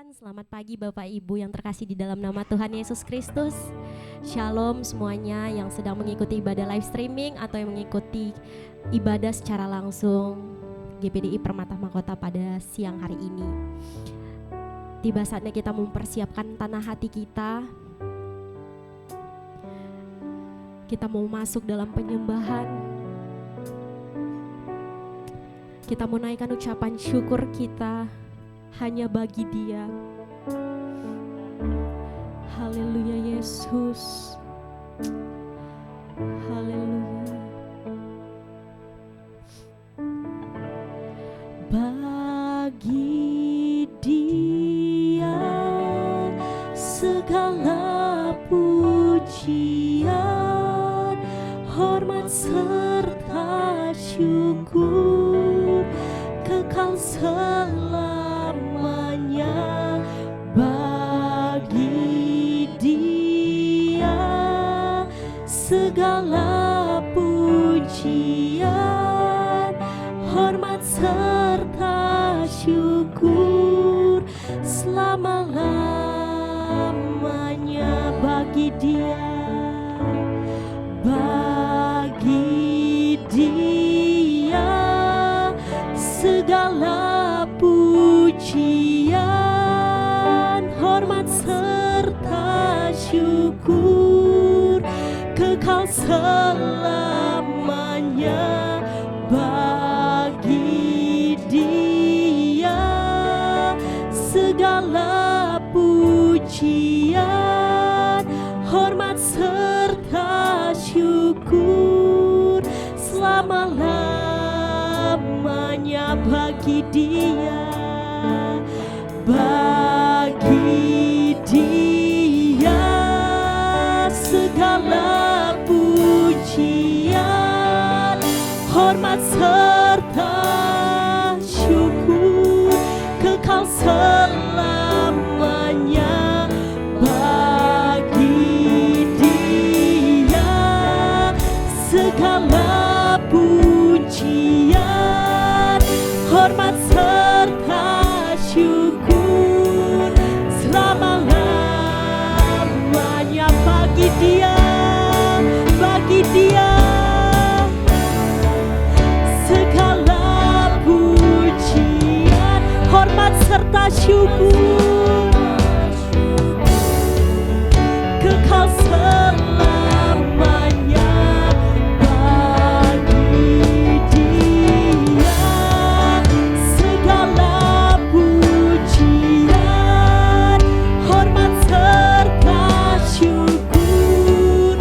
Tuhan, selamat pagi Bapak Ibu yang terkasih di dalam nama Tuhan Yesus Kristus. Shalom semuanya yang sedang mengikuti ibadah live streaming atau yang mengikuti ibadah secara langsung GPDI Permata Mahkota pada siang hari ini. Tiba saatnya kita mempersiapkan tanah hati kita. Kita mau masuk dalam penyembahan. Kita mau naikkan ucapan syukur kita hanya bagi Dia. Haleluya Yesus. Haleluya. Bagi Dia segala pujian, hormat serta syukur kekal selamanya. Bagi Dia segala pujian, hormat serta syukur selama-lamanya. Bagi Dia, bagi Dia segala pujian, hormat serta syukur kekal selamanya. Bagi Dia segala pujian, hormat serta syukur selama-lamanya. Bagi Dia, bagi Dia segala pujian, hormat serta syukur kekal selamanya. Bagi Dia segala pujian, hormat serta syukur selama-lamanya. Bagi Dia, bagi Dia segala pujian, hormat serta syukur kekal selamanya. Bagi Dia segala pujian, hormat serta syukur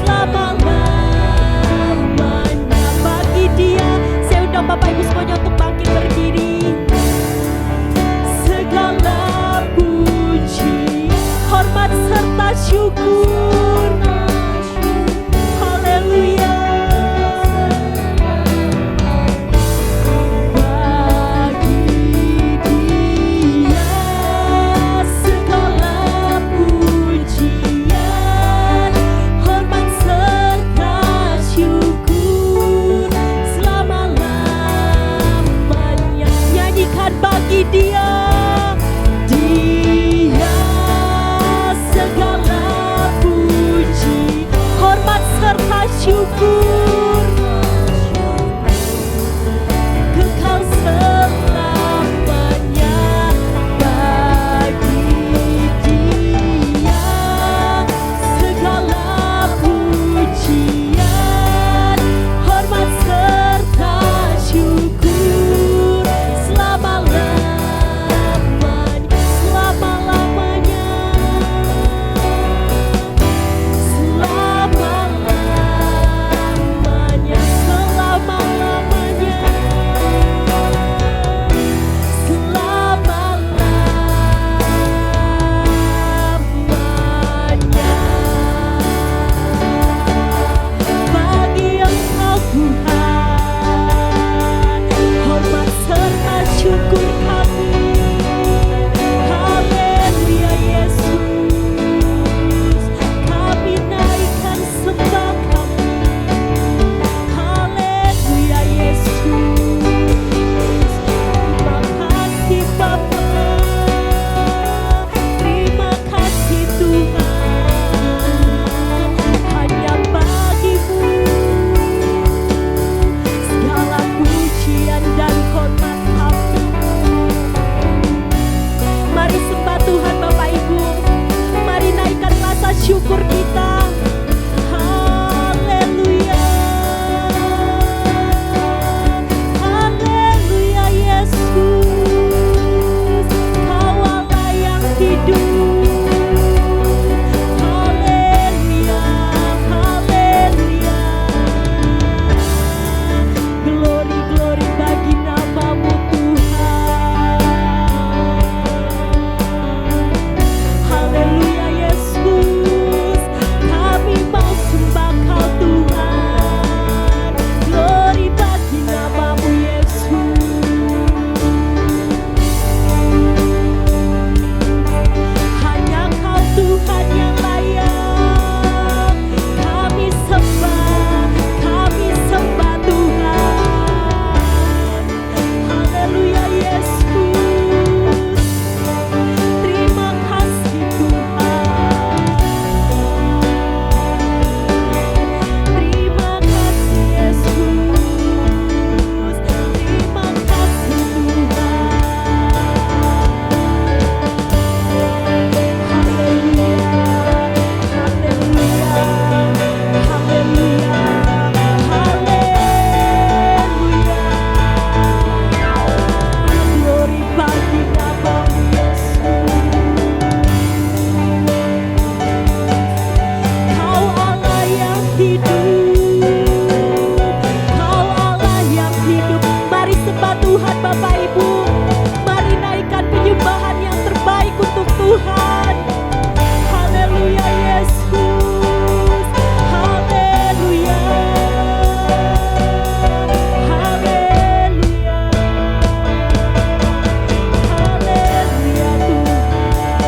selama-lamanya. Bagi Dia, saya undang Bapak Ibu semuanya untuk bangkit berdiri. Segala Bapak Ibu, mari naikkan penyembahan yang terbaik untuk Tuhan. Haleluya Yesus, haleluya, haleluya, haleluya Tuhan,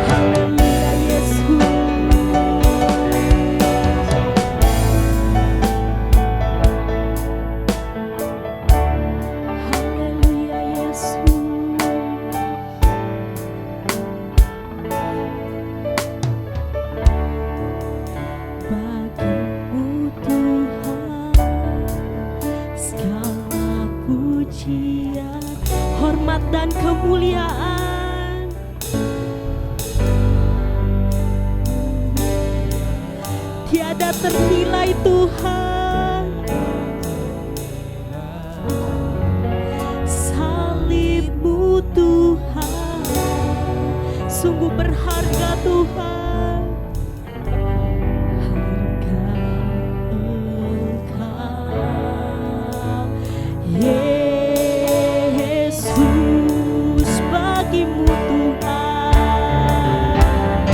haleluya Yesus. Haleluya Yesus. Bagimu Tuhan segala pujian, hormat dan kemuliaan. Tiada ternilai Tuhan. Salib-Mu Tuhan sungguh berharga Tuhan. Harga Engkau Yesus, bagimu Tuhan,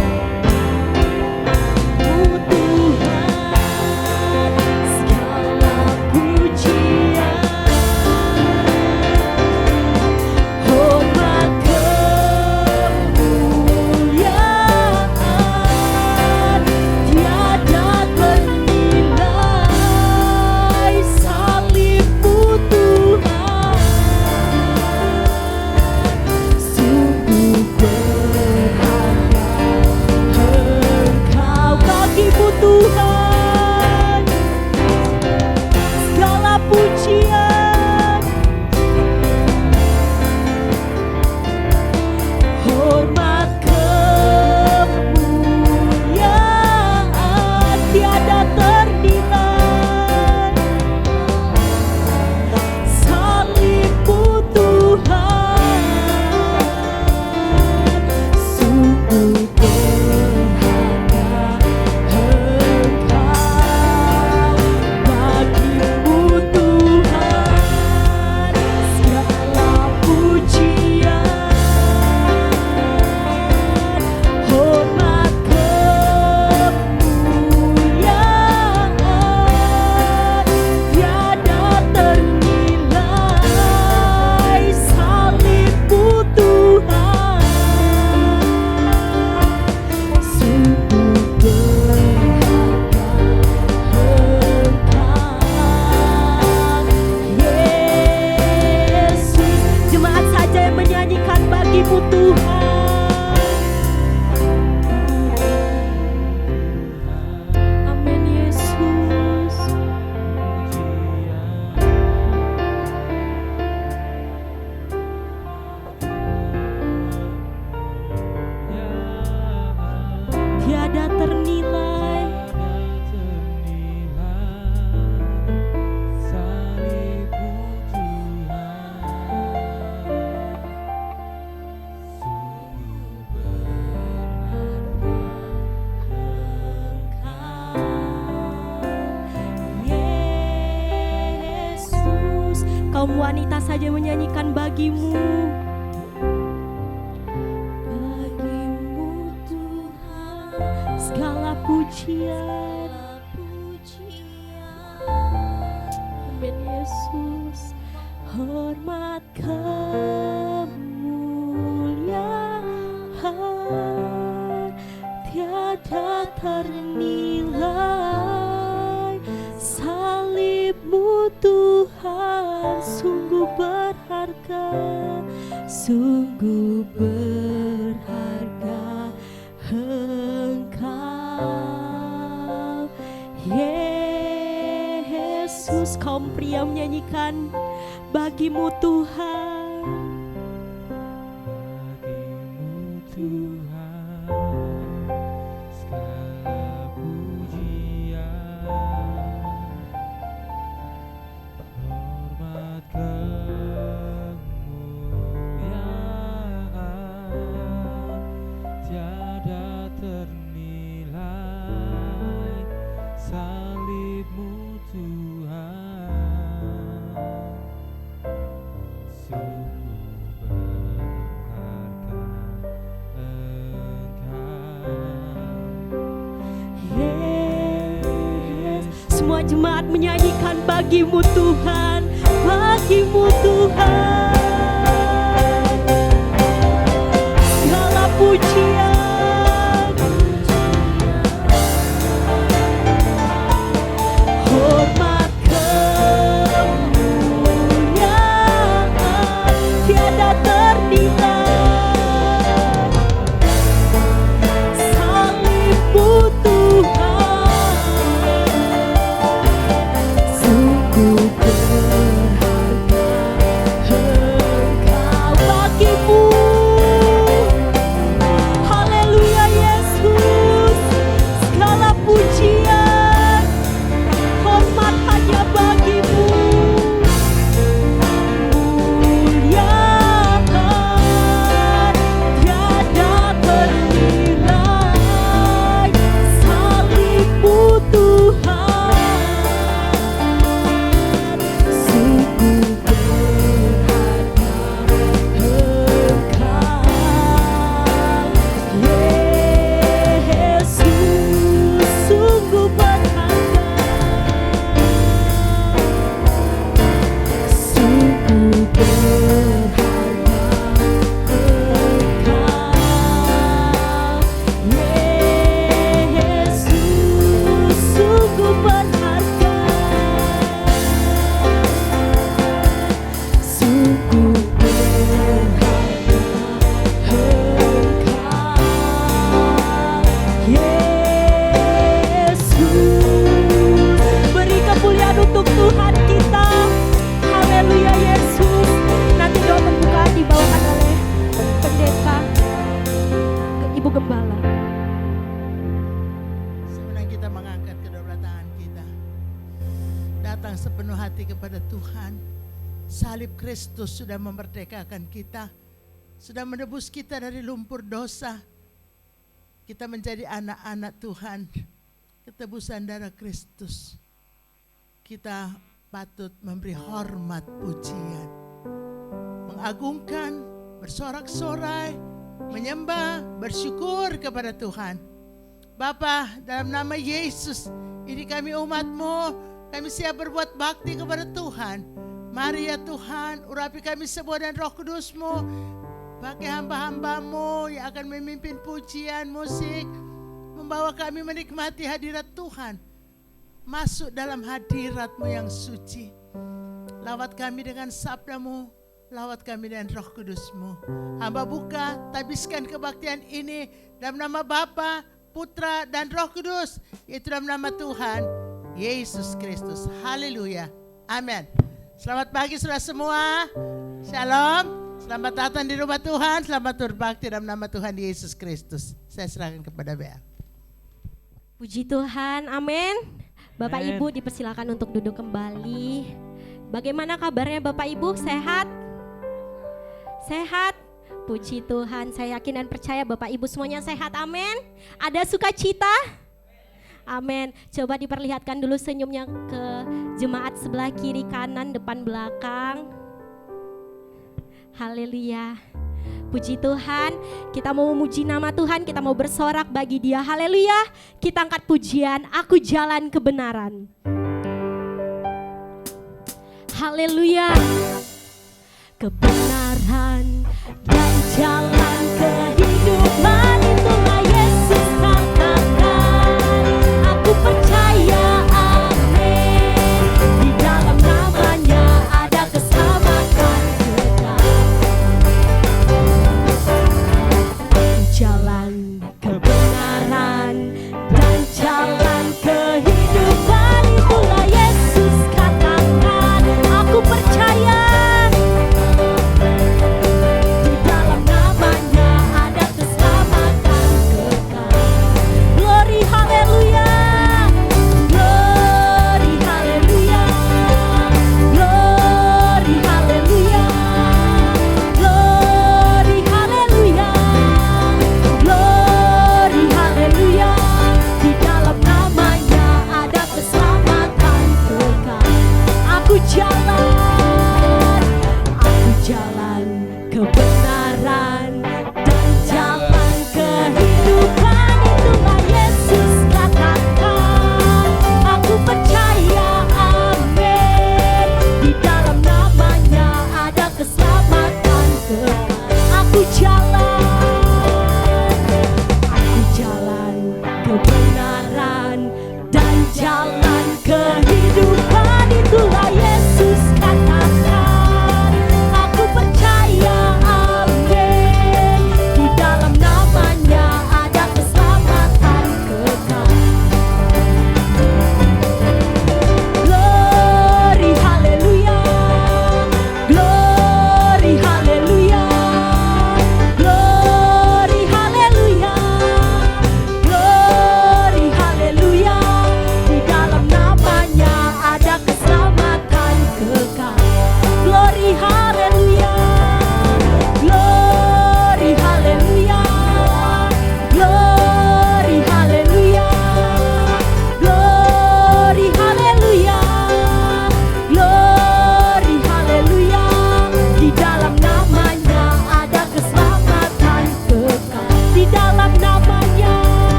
Mu Tuhan segala pujian, hormat kemuliaan, tiada ternilai. Salib-Mu Tuhan sungguh berharga. Engkau bagimu Tuhan segala pujian, hormat kemuliaan, tiada ternilai. Salib-Mu Tuhan sungguh berharga. Engkau bagimu Tuhan segala pujian, hormat kemuliaan, tiada ternilai. Salib-Mu Tuhan sungguh berharga. Engkau Yesus, jemaat saja yang menyanyikan bagimu Tuhan. Amin Yesus. Tiada ternilai. Yesus, kaum wanita saja menyanyikan bagimu. Bagimu Tuhan segala pujian. Amin Yesus, hormat kemuliaan, tiada ternilai. Salib-Mu Tuhan sungguh berharga, sungguh berharga. Engkau Yesus, kaum pria menyanyikan bagimu Tuhan. Bagimu Tuhan segala pujian, hormat kemuliaan, tiada ternilai. Salib-Mu semua jemaat menyanyikan bagimu Tuhan, bagimu Tuhan. Segala pujian, hormat, kemuliaan tiada ternilai. Salibmu Tuhan, sungguh berharga Engkau bagimu. Haleluya Yesus, segala pujian, hormat hanya bagimu. Muliaan tiada ternilai. Salibmu Tuhan, sungguh berharga Engkau. Yesus, sungguh berharga, sungguh berharga Engkau. Yesus, sungguh berharga, sungguh berharga Engkau. Yesus, beri kemuliaan untuk Tuhan kita. Haleluya Yesus. Nanti doa pembukaan dibawakan oleh pendeta Ibu Gembala. Sebenarnya kita mengangkat kedua tangan kita, datang sepenuh hati kepada Tuhan. Salib Kristus sudah memerdekakan kita, sudah menebus kita dari lumpur dosa. Kita menjadi anak-anak Tuhan, ketebusan darah Kristus. Kita patut memberi hormat pujian, mengagungkan, bersorak-sorai, menyembah, bersyukur kepada Tuhan. Bapa, dalam nama Yesus, ini kami umat-Mu, kami siap berbuat bakti kepada Tuhan. Mari ya Tuhan, urapi kami semua dan Roh Kudus-Mu. Pakai hamba-hamba-Mu yang akan memimpin pujian, musik, membawa kami menikmati hadirat Tuhan. Masuk dalam hadirat-Mu yang suci. Lawat kami dengan sabda-Mu, lawat kami dengan Roh Kudus-Mu. Hamba buka, tabiskan kebaktian ini dalam nama Bapa, Putra, dan Roh Kudus, yaitu dalam nama Tuhan Yesus Kristus. Haleluya. Amin. Selamat pagi saudara semua. Shalom. Selamat datang di rumah Tuhan. Selamat berbakti dalam nama Tuhan Yesus Kristus. Saya serahkan kepada Bea. Puji Tuhan, amin. Bapak Amin. Ibu dipersilakan untuk duduk kembali. Bagaimana kabarnya Bapak Ibu? Sehat? Sehat? Puji Tuhan, saya yakin dan percaya Bapak Ibu semuanya sehat, amin. Ada sukacita? Amin. Coba diperlihatkan dulu senyumnya ke jemaat sebelah kiri, kanan, depan, belakang. Haleluya. Puji Tuhan, kita mau memuji nama Tuhan, kita mau bersorak bagi Dia. Haleluya. Kita angkat pujian, aku jalan kebenaran. Haleluya. Kebenaran dan jalan kehidupan, itulah Yesus katakan. Aku percaya, amin. Di dalam namanya ada keselamatan kekal. Jalan kebenaran dan jalan kehidupan, itulah Yesus katakan. Aku percaya, di dalam namanya ada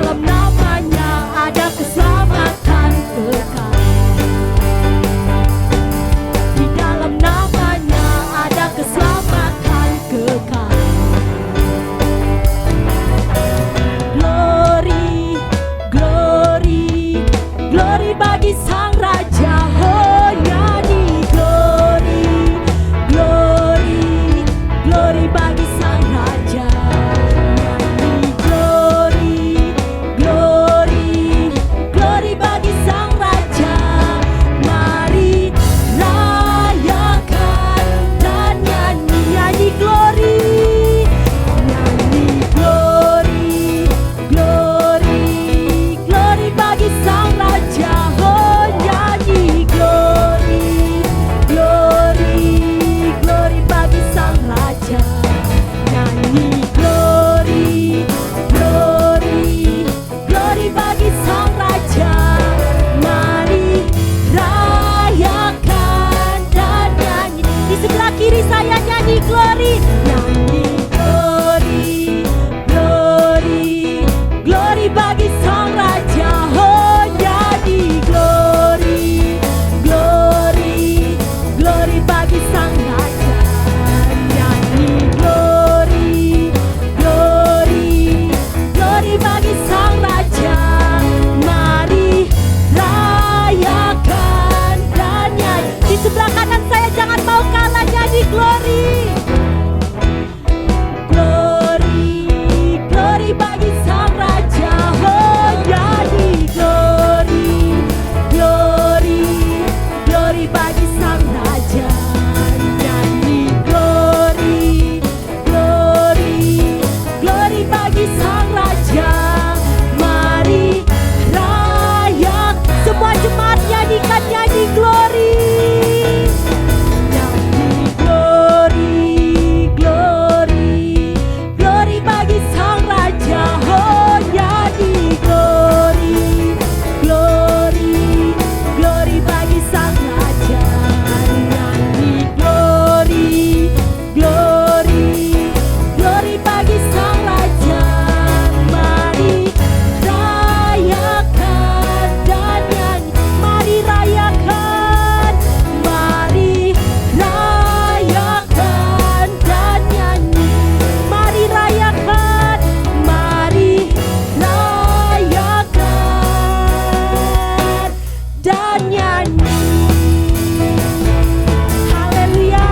dalam namanya ada keselamatan kekal. Di dalam namanya ada keselamatan kekal. Glory, glory, glory bagi Sang Raja. Oh nyanyi glory, glory, glory bagi Sang Raja. Nyanyi glory, glory, glory bagi Sang Raja. Mari rayakan dan nyanyi, nyanyi glory, nyanyi glory, glory, glory bagi Sang Raja. Oh nyanyi glory, glory, glory bagi Sang Raja. Nyanyi glory, glory, glory bagi Sang Raja. Mari rayakan dan nyanyi. Di sebelah kiri saya nyanyi glory, nyanyi glory, glory, glory bagi Sang Raja. Oh nyanyi glory, glory, glory bagi Sang Raja. Nyanyi glory, glory, glory bagi Sang Raja. Mari rayakan dan nyanyi. Di sebelah kanan saya jangan mau kalah, nyanyi glory, glory, glory bagi Sang Raja. Oh nyanyi glory, glory, glory bagi Sang Raja. Nyanyi glory, glory, glory bagi Sang Raja. Mari rayak, semua jemaat nyanyikan, nyanyi glory, nyanyi glory, glory, glory bagi Sang Raja. Oh nyanyi glory, glory, glory bagi Sang Raja. Nyanyi glory, glory, glory bagi Sang Raja. Mari rayakan dan nyanyi. Mari rayakan, mari rayakan dan nyanyi. Mari rayakan, mari rayakan dan nyanyi. Haleluya.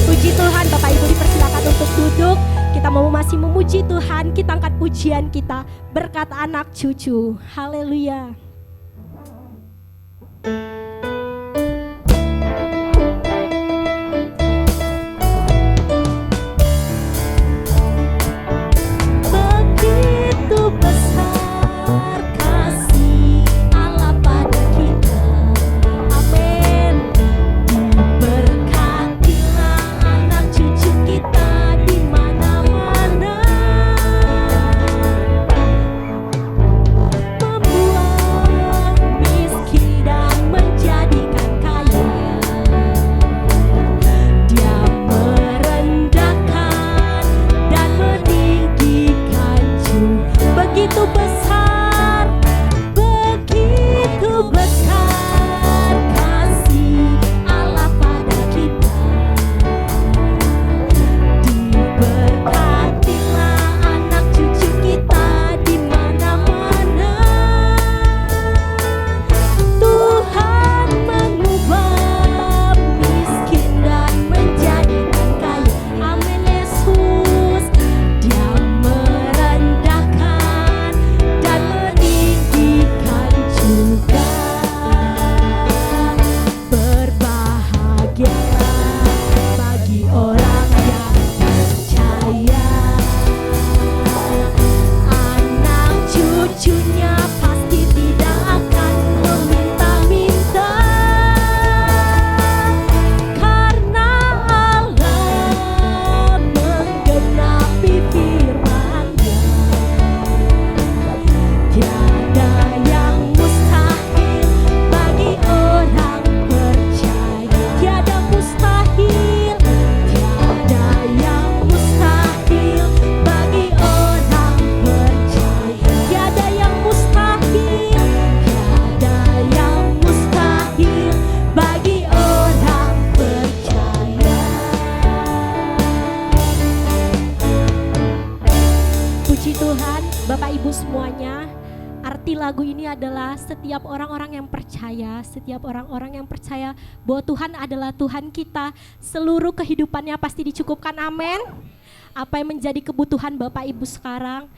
Puji Tuhan. Bapak Ibu dipersilakan untuk duduk. Kita mau masih memuji Tuhan. Kita angkat pujian kita berkat anak cucu. Haleluya. Begitu besar kasih Allah pada kita. Amin. Diberkatilah anak cucu kita di mana-mana. Membuat miskin dan menjadikan kaya. Dia merendahkan dan meninggikan juga. Begitu besar, begitu besar kasih Allah pada kita. Diberkatilah anak cucu kita di mana-mana. Tuhan mengubah miskin dan menjadikan kaya. Amin Yesus. Dia merendahkan dan sebenarnya arti lagu ini adalah setiap orang-orang yang percaya, setiap orang-orang yang percaya bahwa Tuhan adalah Tuhan kita, seluruh kehidupannya pasti dicukupkan, amin. Apa yang menjadi kebutuhan Bapak Ibu sekarang,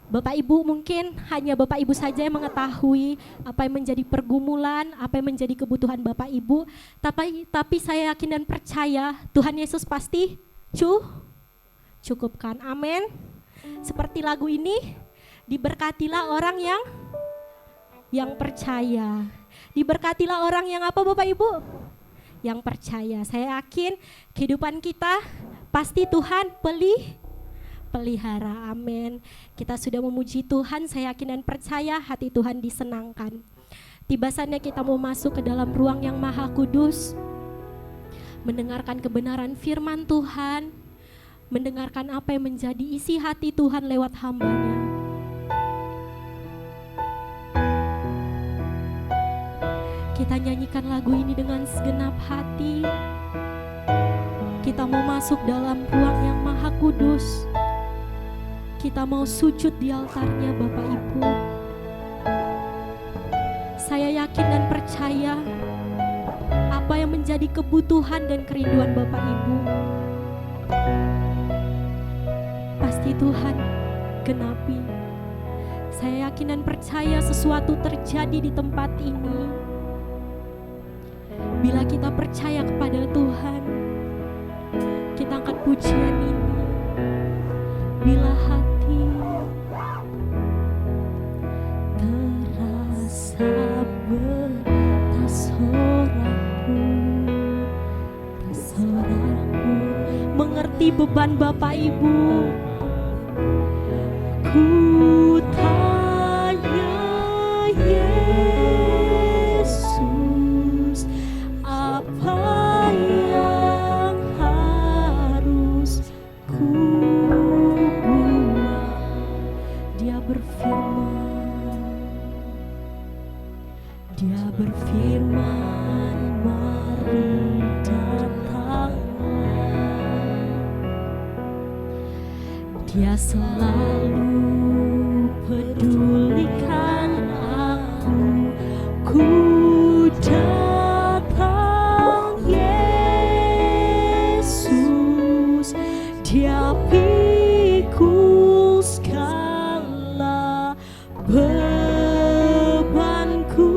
Bapak Ibu mungkin hanya Bapak Ibu saja yang mengetahui apa yang menjadi pergumulan, apa yang menjadi kebutuhan Bapak Ibu, tapi saya yakin dan percaya Tuhan Yesus pasti cukupkan, amin. Seperti lagu ini, diberkatilah orang yang percaya. Diberkatilah orang yang apa Bapak Ibu? Yang percaya. Saya yakin kehidupan kita pasti Tuhan pelihara, amin. Kita sudah memuji Tuhan, saya yakin dan percaya hati Tuhan disenangkan. Tiba saatnya kita mau masuk ke dalam ruang yang maha kudus, mendengarkan kebenaran firman Tuhan, mendengarkan apa yang menjadi isi hati Tuhan lewat hamba-Nya. Kita nyanyikan lagu ini dengan segenap hati. Kita mau masuk dalam ruang yang maha kudus. Kita mau sujud di altarnya Bapak Ibu. Saya yakin dan percaya apa yang menjadi kebutuhan dan kerinduan Bapak Ibu, pasti Tuhan genapi. Saya yakin dan percaya sesuatu terjadi di tempat ini. Bila kita percaya kepada Tuhan, kita angkat pujian ini. Bila hati terasa tak seorang pun mengerti beban Bapak Ibu. Ku tanya Yesus, apa yang harus ku buat? Dia berfirman, mari datanglah. Dia selalu pedulikan aku. Ku datang Yesus, Dia pikul segala bebanku.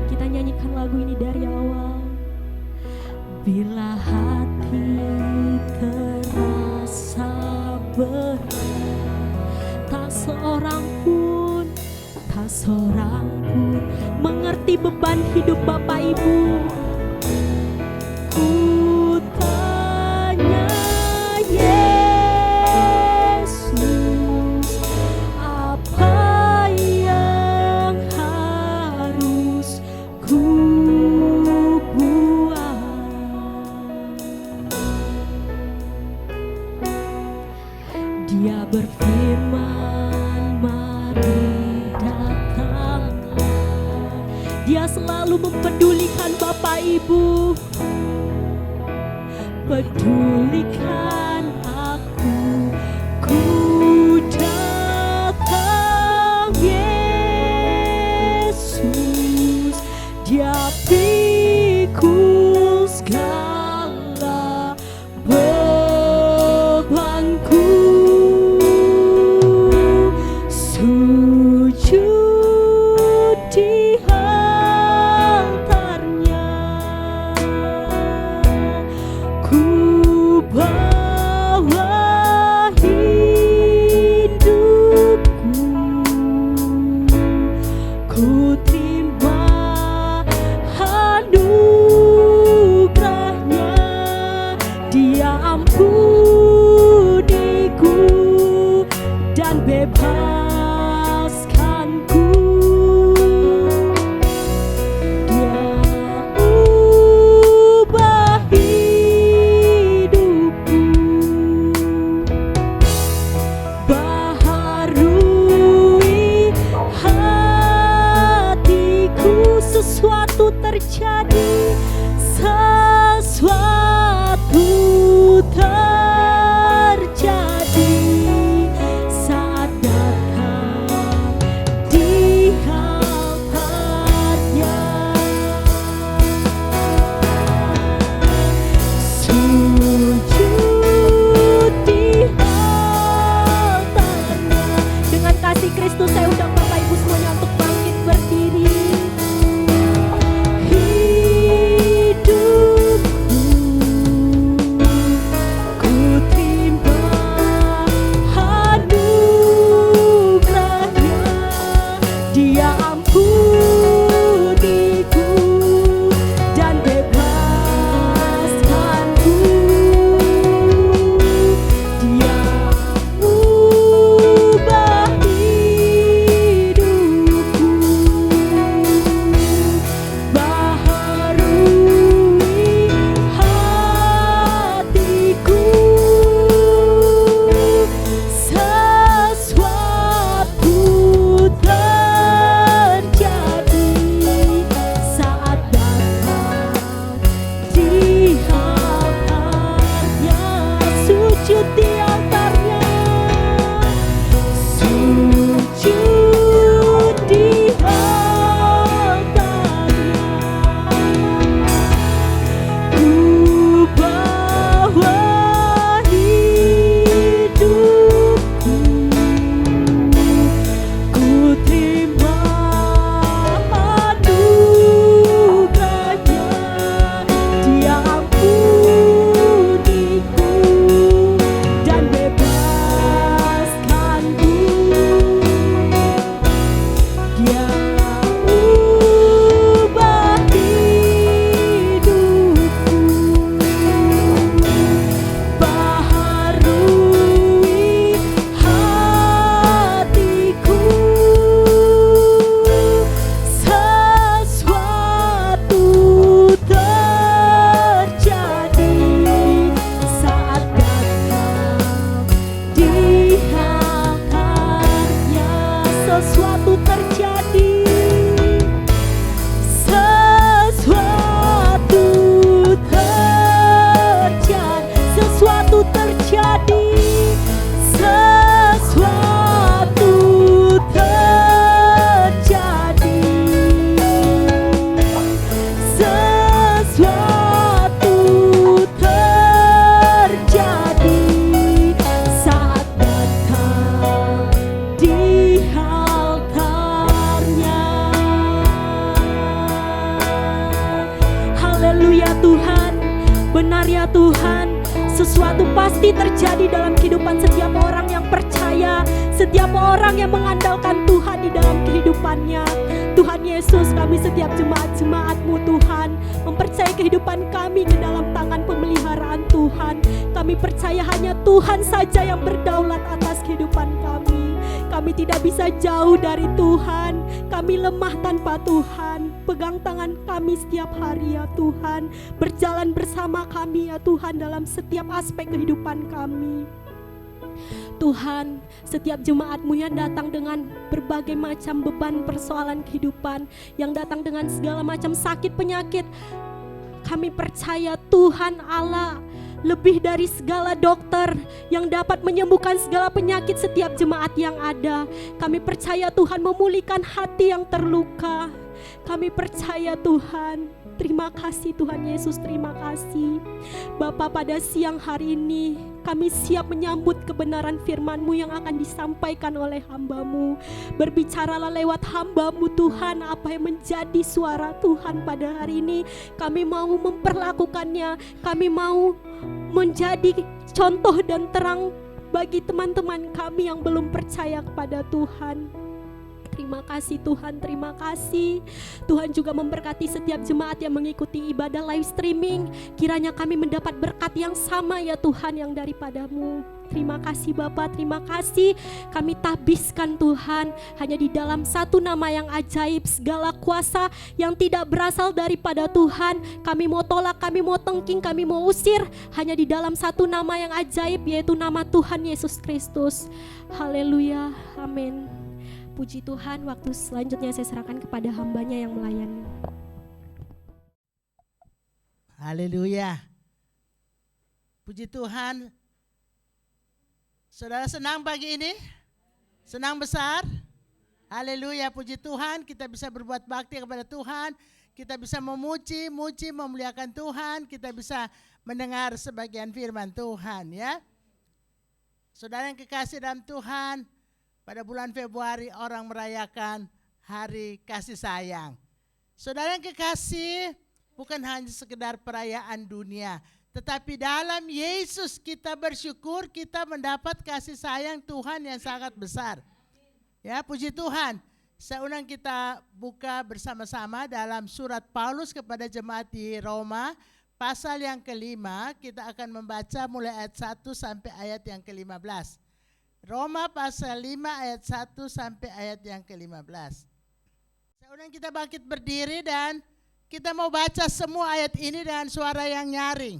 Kita nyanyikan lagu ini dari awal. Bila hati terasa berat, tak seorang pun mengerti beban hidup Bapak Ibu. Ku tanya Yesus, apa yang harus ku buat? Dia berfirman, mari datanglah. Dia selalu mempedulikan Bapak Ibu, pedulikan aku. Ku datang Yesus, Dia pikul segala bebanku. Sujud di altarnya, ku bawa hidupku. Ku terima anugerahnya, Dia ampuniku dan bebaskanku. Dia ubah hidupku, baharui hatiku. Sesuatu terjadi, sesuatu terjadi saat Kristus, saya undang Bapak Ibu semuanya untuk bangkit berdiri. Benar ya Tuhan, sesuatu pasti terjadi dalam kehidupan setiap orang yang percaya, setiap orang yang mengandalkan Tuhan di dalam kehidupannya. Tuhan Yesus, kami setiap jemaat-jemaat-Mu Tuhan, mempercayai kehidupan kami ke dalam tangan pemeliharaan Tuhan. Kami percaya hanya Tuhan saja yang berdaulat atas kehidupan kami. Kami tidak bisa jauh dari Tuhan, kami lemah tanpa Tuhan. Pegang tangan kami setiap hari ya Tuhan, berjalan bersama kami ya Tuhan dalam setiap aspek kehidupan kami. Tuhan, setiap jemaat-Mu yang datang dengan berbagai macam beban persoalan kehidupan, yang datang dengan segala macam sakit penyakit, kami percaya Tuhan Allah lebih dari segala dokter yang dapat menyembuhkan segala penyakit setiap jemaat yang ada. Kami percaya Tuhan memulihkan hati yang terluka. Kami percaya Tuhan. Terima kasih Tuhan Yesus, terima kasih Bapa. Pada siang hari ini kami siap menyambut kebenaran firman-Mu yang akan disampaikan oleh hamba-Mu. Berbicaralah lewat hamba-Mu Tuhan, apa yang menjadi suara Tuhan pada hari ini. Kami mau memperlakukannya, kami mau menjadi contoh dan terang bagi teman-teman kami yang belum percaya kepada Tuhan. Terima kasih Tuhan, terima kasih. Tuhan juga memberkati setiap jemaat yang mengikuti ibadah live streaming. Kiranya kami mendapat berkat yang sama ya Tuhan, yang daripada-Mu. Terima kasih Bapa, terima kasih. Kami tabiskan Tuhan hanya di dalam satu nama yang ajaib, segala kuasa yang tidak berasal daripada Tuhan kami mau tolak, kami mau tengking, kami mau usir hanya di dalam satu nama yang ajaib, yaitu nama Tuhan Yesus Kristus. Haleluya, amin. Puji Tuhan, waktu selanjutnya saya serahkan kepada hamba-Nya yang melayani. Haleluya. Puji Tuhan. Saudara senang pagi ini? Senang besar? Haleluya, puji Tuhan, kita bisa berbuat bakti kepada Tuhan. Kita bisa memuji, memuliakan Tuhan. Kita bisa mendengar sebagian firman Tuhan ya. Saudara yang kekasih dalam Tuhan, pada bulan Februari orang merayakan Hari Kasih Sayang. Saudara yang kekasih, bukan hanya sekedar perayaan dunia, tetapi dalam Yesus kita bersyukur kita mendapat kasih sayang Tuhan yang sangat besar. Ya, puji Tuhan. Saya undang kita buka bersama-sama dalam surat Paulus kepada jemaat di Roma, pasal yang ke-5, kita akan membaca mulai ayat 1 sampai ayat yang ke-15. Roma pasal 5 ayat 1 sampai ayat yang ke-15. Saya undang kita bangkit berdiri dan kita mau baca semua ayat ini dengan suara yang nyaring.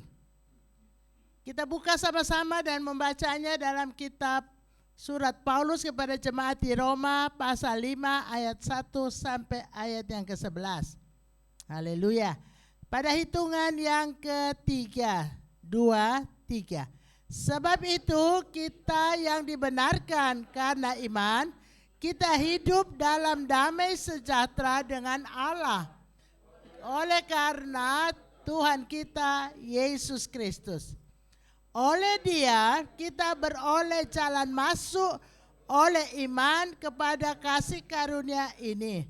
Kita buka sama-sama dan membacanya dalam kitab surat Paulus kepada jemaat di Roma pasal 5 ayat 1 sampai ayat yang ke-11. Haleluya. Pada hitungan yang ketiga, 2, 3. Sebab itu kita yang dibenarkan karena iman, kita hidup dalam damai sejahtera dengan Allah. Oleh karena Tuhan kita Yesus Kristus. Oleh Dia kita beroleh jalan masuk oleh iman kepada kasih karunia ini.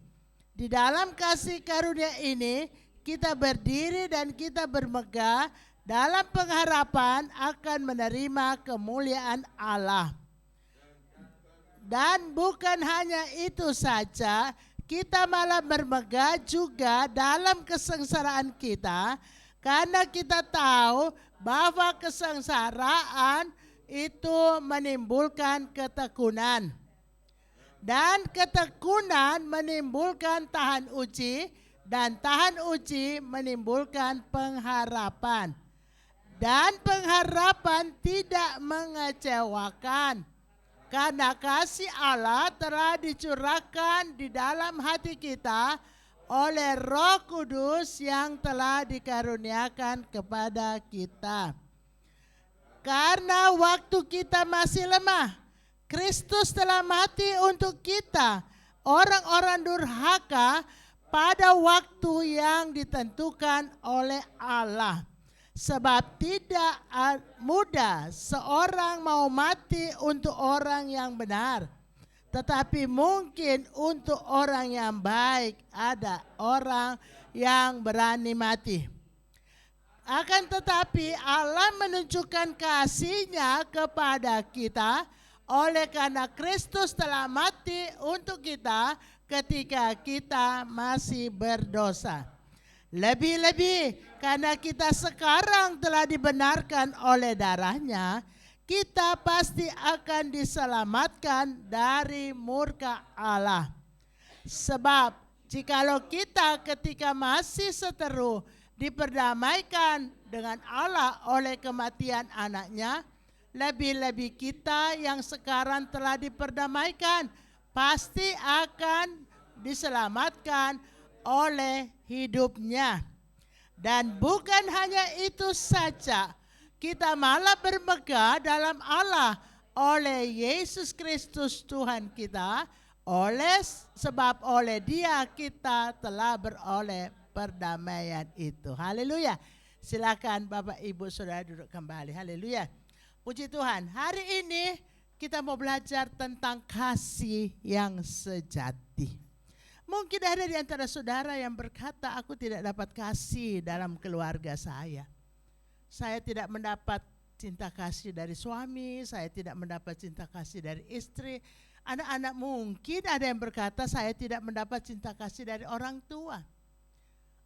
Di dalam kasih karunia ini kita berdiri dan kita bermegah dalam pengharapan akan menerima kemuliaan Allah. Dan bukan hanya itu saja, kita malah bermegah juga dalam kesengsaraan kita, karena kita tahu bahwa kesengsaraan itu menimbulkan ketekunan. Dan ketekunan menimbulkan tahan uji, dan tahan uji menimbulkan pengharapan. Dan pengharapan tidak mengecewakan, karena kasih Allah telah dicurahkan di dalam hati kita oleh Roh Kudus yang telah dikaruniakan kepada kita. Karena waktu kita masih lemah, Kristus telah mati untuk kita, orang-orang durhaka, pada waktu yang ditentukan oleh Allah. Sebab tidak mudah seorang mau mati untuk orang yang benar, tetapi mungkin untuk orang yang baik ada orang yang berani mati. Akan tetapi Allah menunjukkan kasih-Nya kepada kita oleh karena Kristus telah mati untuk kita ketika kita masih berdosa. Lebih-lebih karena kita sekarang telah dibenarkan oleh darah-Nya, kita pasti akan diselamatkan dari murka Allah. Sebab jikalau kita ketika masih seteru diperdamaikan dengan Allah oleh kematian anaknya, lebih-lebih kita yang sekarang telah diperdamaikan pasti akan diselamatkan oleh hidupnya. Dan bukan hanya itu saja, kita malah bermegah dalam Allah oleh Yesus Kristus Tuhan kita, sebab oleh Dia kita telah beroleh perdamaian itu. Haleluya. Silakan Bapak Ibu Saudara duduk kembali. Haleluya. Puji Tuhan. Hari ini kita mau belajar tentang kasih yang sejati. Mungkin ada di antara saudara yang berkata, aku tidak dapat kasih dalam keluarga saya. Saya tidak mendapat cinta kasih dari suami, saya tidak mendapat cinta kasih dari istri. Anak-anak mungkin ada yang berkata, saya tidak mendapat cinta kasih dari orang tua.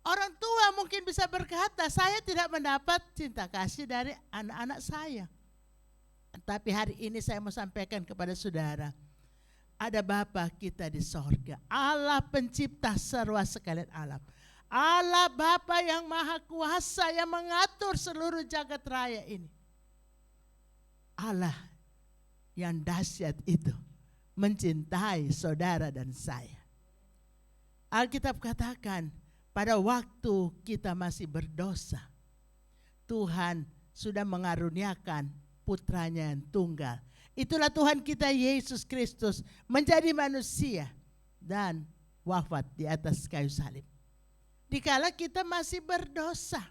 Orang tua mungkin bisa berkata, saya tidak mendapat cinta kasih dari anak-anak saya. Tapi hari ini saya mau sampaikan kepada saudara, ada Bapa kita di sorga, Allah pencipta serwa sekalian alam, Allah Bapa yang maha kuasa yang mengatur seluruh jagat raya ini. Allah yang dahsyat itu mencintai saudara dan saya. Alkitab katakan pada waktu kita masih berdosa, Tuhan sudah mengaruniakan putranya yang tunggal. Itulah Tuhan kita Yesus Kristus menjadi manusia dan wafat di atas kayu salib. Dikala kita masih berdosa,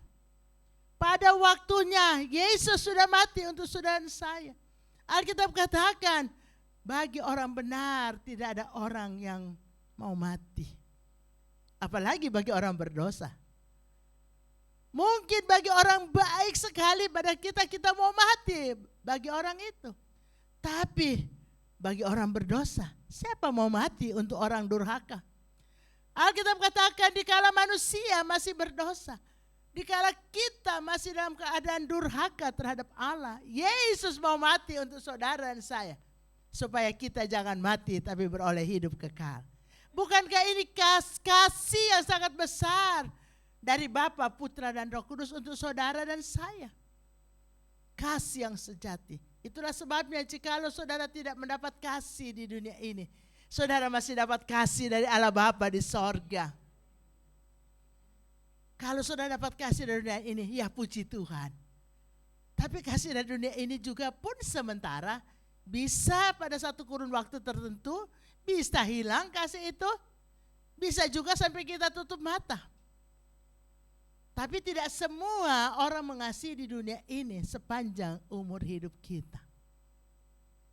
pada waktunya Yesus sudah mati untuk saudara dan saya. Alkitab katakan bagi orang benar tidak ada orang yang mau mati. Apalagi bagi orang berdosa. Mungkin bagi orang baik sekali pada kita mau mati bagi orang itu. Tapi bagi orang berdosa, siapa mau mati untuk orang durhaka? Alkitab katakan dikala manusia masih berdosa, dikala kita masih dalam keadaan durhaka terhadap Allah, Yesus mau mati untuk saudara dan saya. Supaya kita jangan mati tapi beroleh hidup kekal. Bukankah ini kasih yang sangat besar dari Bapa, Putra dan Roh Kudus untuk saudara dan saya? Kasih yang sejati. Itulah sebabnya jikalau saudara tidak mendapat kasih di dunia ini, saudara masih dapat kasih dari Allah Bapa di sorga. Kalau saudara dapat kasih dari dunia ini, ya puji Tuhan. Tapi kasih dari dunia ini juga pun sementara, bisa pada satu kurun waktu tertentu, bisa hilang kasih itu, bisa juga sampai kita tutup mata. Tapi tidak semua orang mengasihi di dunia ini sepanjang umur hidup kita.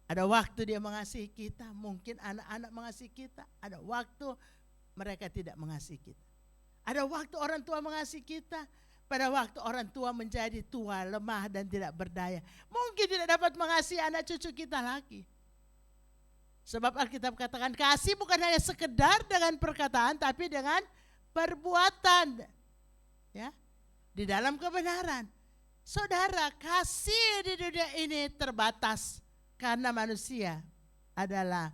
Ada waktu dia mengasihi kita, mungkin anak-anak mengasihi kita, ada waktu mereka tidak mengasihi kita. Ada waktu orang tua mengasihi kita, pada waktu orang tua menjadi tua, lemah dan tidak berdaya. Mungkin tidak dapat mengasihi anak cucu kita lagi. Sebab Alkitab katakan kasih bukan hanya sekedar dengan perkataan, tapi dengan perbuatan. Ya, di dalam kebenaran. Saudara, kasih di dunia ini terbatas karena manusia adalah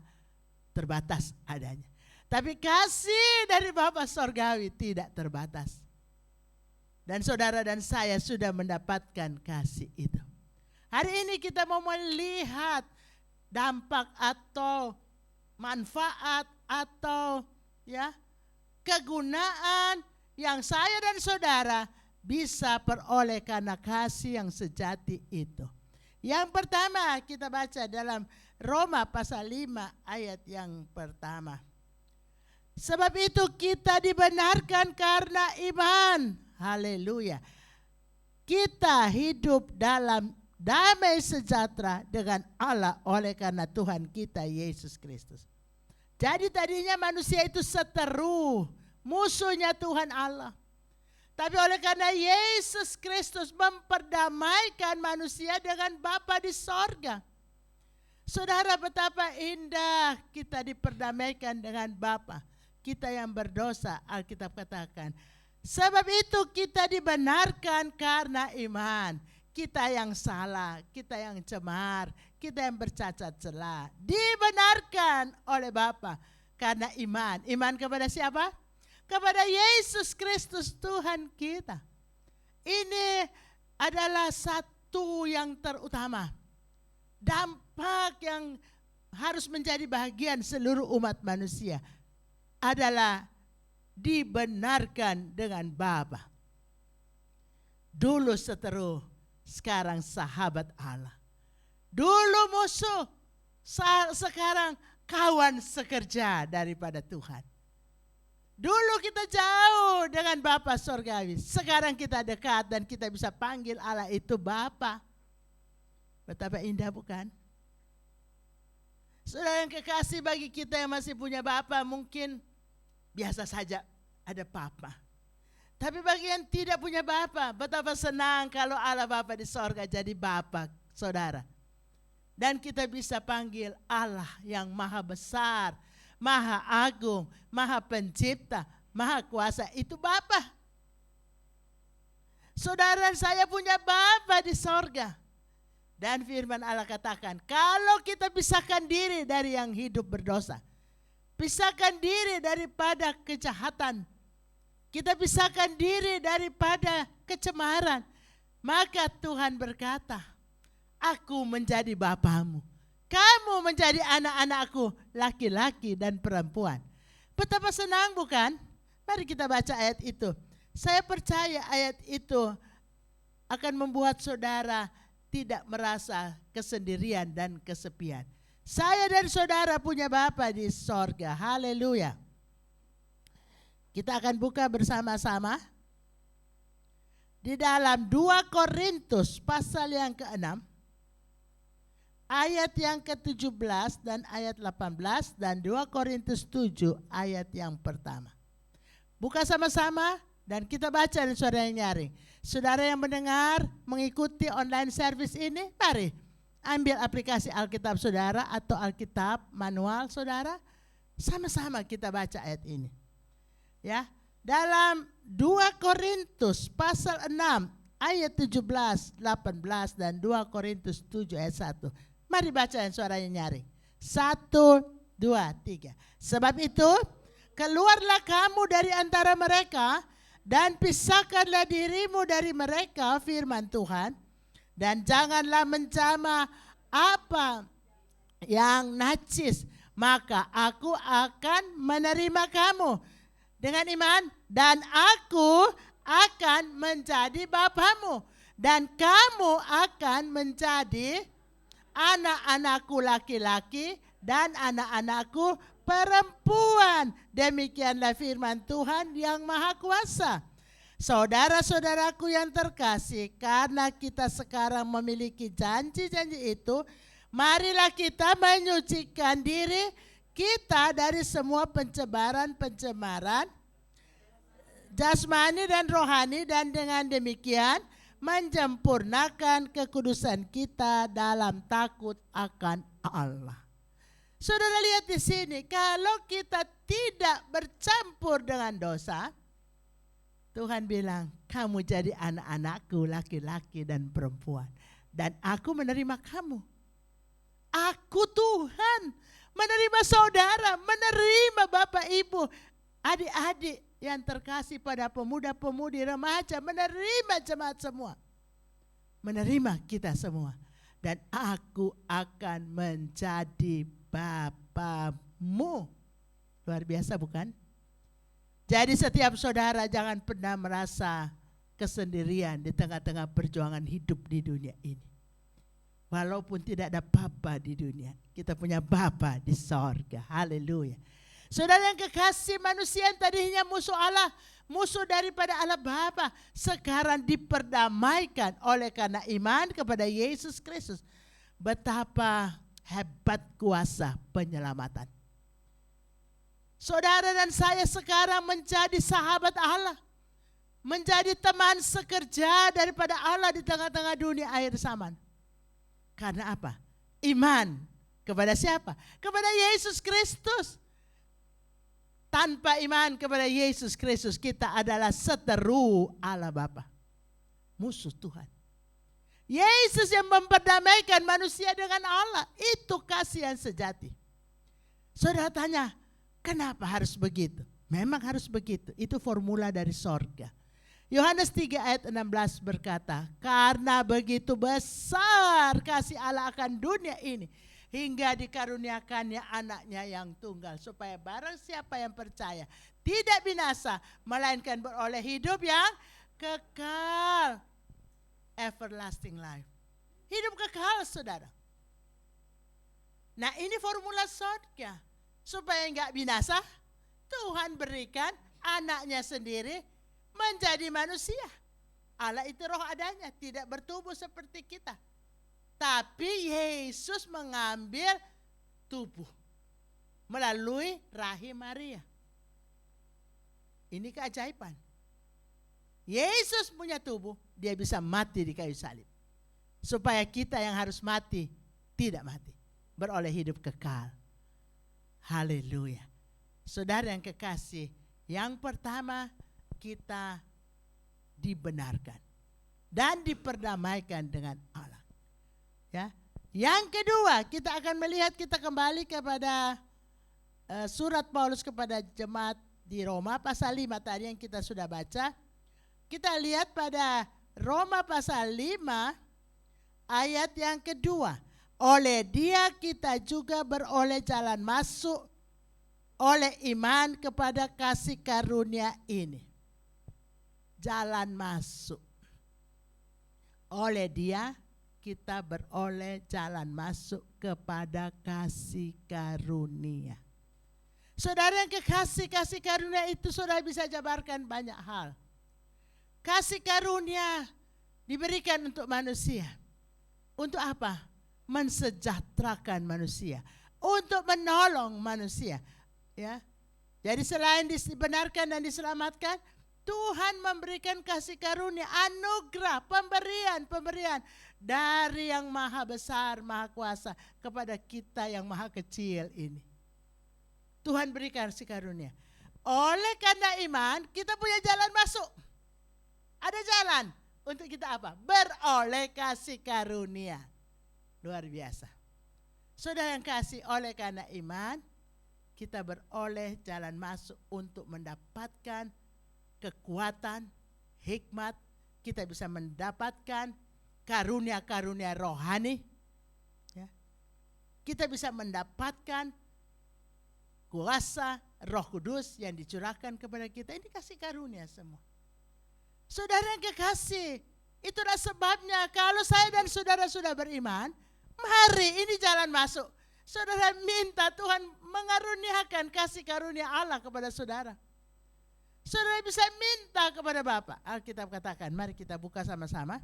terbatas adanya. Tapi kasih dari Bapa Sorgawi tidak terbatas. Dan saudara dan saya sudah mendapatkan kasih itu. Hari ini kita mau melihat dampak atau manfaat atau ya kegunaan yang saya dan saudara bisa peroleh karena kasih yang sejati itu. Yang pertama kita baca dalam Roma pasal 5 ayat yang pertama. Sebab itu kita dibenarkan karena iman. Haleluya. Kita hidup dalam damai sejahtera dengan Allah oleh karena Tuhan kita Yesus Kristus. Jadi tadinya manusia itu seteru, musuhnya Tuhan Allah. Tapi oleh karena Yesus Kristus memperdamaikan manusia dengan Bapa di sorga. Saudara, betapa indah kita diperdamaikan dengan Bapa. Kita yang berdosa, Alkitab katakan. Sebab itu kita dibenarkan karena iman. Kita yang salah, kita yang cemar, kita yang bercacat celah. Dibenarkan oleh Bapa karena iman. Iman kepada siapa? Kepada Yesus Kristus Tuhan kita. Ini adalah satu yang terutama. Dampak yang harus menjadi bagian seluruh umat manusia adalah dibenarkan dengan Bapa. Dulu seteru, sekarang sahabat Allah. Dulu musuh, sekarang kawan sekerja daripada Tuhan. Dulu kita jauh dengan Bapa Sorgawi, sekarang kita dekat dan kita bisa panggil Allah itu Bapa. Betapa indah bukan? Saudara yang kekasih, bagi kita yang masih punya Bapa mungkin biasa saja ada Bapa. Tapi bagi yang tidak punya Bapa, betapa senang kalau Allah Bapa di sorga jadi Bapa saudara. Dan kita bisa panggil Allah yang maha besar, maha agung, maha pencipta, maha kuasa, itu Bapa. Saudara, saya punya Bapa di sorga. Dan firman Allah katakan, kalau kita pisahkan diri dari yang hidup berdosa, pisahkan diri daripada kejahatan, kita pisahkan diri daripada kecemaran, maka Tuhan berkata, aku menjadi Bapamu, kamu menjadi anak-anakku, laki-laki dan perempuan. Betapa senang bukan? Mari kita baca ayat itu. Saya percaya ayat itu akan membuat saudara tidak merasa kesendirian dan kesepian. Saya dan saudara punya Bapa di sorga. Haleluya. Kita akan buka bersama-sama di dalam 2 Korintus pasal yang ke-6 ayat yang ke-17 dan ayat 18 dan 2 Korintus 7 ayat yang pertama. Buka sama-sama dan kita baca dan saudara yang nyaring. Saudara yang mendengar, mengikuti online service ini, mari ambil aplikasi Alkitab saudara atau Alkitab manual saudara. Sama-sama kita baca ayat ini. Ya, dalam 2 Korintus pasal 6 ayat 17, 18 dan 2 Korintus 7 ayat 1. Mari baca yang suaranya nyaring. 1, 2, 3. Sebab itu keluarlah kamu dari antara mereka dan pisahkanlah dirimu dari mereka, firman Tuhan, dan janganlah menjamah apa yang najis, maka aku akan menerima kamu dengan iman dan aku akan menjadi bapamu dan kamu akan menjadi anak-anakku laki-laki dan anak-anakku perempuan. Demikianlah firman Tuhan yang Maha Kuasa. Saudara-saudaraku yang terkasih, karena kita sekarang memiliki janji-janji itu, marilah kita menyucikan diri kita dari semua pencemaran jasmani dan rohani, dan dengan demikian menyempurnakan kekudusan kita dalam takut akan Allah. Saudara lihat di sini, kalau kita tidak bercampur dengan dosa, Tuhan bilang, kamu jadi anak-anakku laki-laki dan perempuan, dan aku menerima kamu. Aku Tuhan menerima saudara, menerima bapak ibu, adik-adik yang terkasih pada pemuda-pemudi, remaja, menerima jemaat semua. Menerima kita semua. Dan aku akan menjadi bapamu. Luar biasa bukan? Jadi setiap saudara jangan pernah merasa kesendirian di tengah-tengah perjuangan hidup di dunia ini. Walaupun tidak ada bapa di dunia, kita punya bapa di sorga. Haleluya. Saudara yang kekasih, manusia yang tadinya musuh Allah, musuh daripada Allah Bapa, sekarang diperdamaikan oleh karena iman kepada Yesus Kristus. Betapa hebat kuasa penyelamatan. Saudara dan saya sekarang menjadi sahabat Allah, menjadi teman sekerja daripada Allah di tengah-tengah dunia akhir zaman. Karena apa? Iman kepada siapa? Kepada Yesus Kristus. Tanpa iman kepada Yesus Kristus, kita adalah seteru Allah Bapa, musuh Tuhan. Yesus yang memperdamaikan manusia dengan Allah, itu kasih yang sejati. Saudara tanya, kenapa harus begitu? Memang harus begitu, itu formula dari sorga. Yohanes 3 ayat 16 berkata, karena begitu besar kasih Allah akan dunia ini, hingga dikaruniakannya anaknya yang tunggal, supaya barang siapa yang percaya tidak binasa, melainkan beroleh hidup yang kekal. Everlasting life. Hidup kekal, saudara. Nah, ini formula surga. Supaya enggak binasa, Tuhan berikan anaknya sendiri menjadi manusia. Allah itu roh adanya, tidak bertubuh seperti kita. Tapi Yesus mengambil tubuh melalui rahim Maria. Ini keajaiban. Yesus punya tubuh, dia bisa mati di kayu salib. Supaya kita yang harus mati, tidak mati. Beroleh hidup kekal. Haleluya. Saudara yang kekasih, yang pertama kita dibenarkan dan diperdamaikan dengan Allah. Ya. Yang kedua, kita akan melihat, kita kembali kepada surat Paulus kepada jemaat di Roma pasal 5 tadi yang kita sudah baca. Kita lihat pada Roma pasal 5 ayat yang kedua. Oleh dia kita juga beroleh jalan masuk oleh iman kepada kasih karunia ini. Jalan masuk. Oleh dia kita beroleh jalan masuk kepada kasih karunia. Saudara yang kekasih, kasih karunia itu saudara bisa jabarkan banyak hal. Kasih karunia diberikan untuk manusia. Untuk apa? mensejahterakan manusia, untuk menolong manusia. Ya, jadi selain dibenarkan dan diselamatkan, Tuhan memberikan kasih karunia, anugerah, pemberian dari yang maha besar, maha kuasa kepada kita yang maha kecil ini. Tuhan berikan kasih karunia. Oleh karena iman, kita punya jalan masuk. Ada jalan untuk kita apa? Beroleh kasih karunia. Luar biasa. Saudara yang kasih, oleh karena iman, kita beroleh jalan masuk untuk mendapatkan kekuatan, hikmat, kita bisa mendapatkan karunia-karunia rohani. Ya. Kita bisa mendapatkan kuasa Roh Kudus yang dicurahkan kepada kita. Ini kasih karunia semua. Saudara yang kekasih, itulah sebabnya kalau saya dan saudara sudah beriman, mari ini jalan masuk. Saudara minta Tuhan mengaruniakan kasih karunia Allah kepada saudara. Saudara bisa minta kepada Bapa. Alkitab katakan, mari kita buka sama-sama.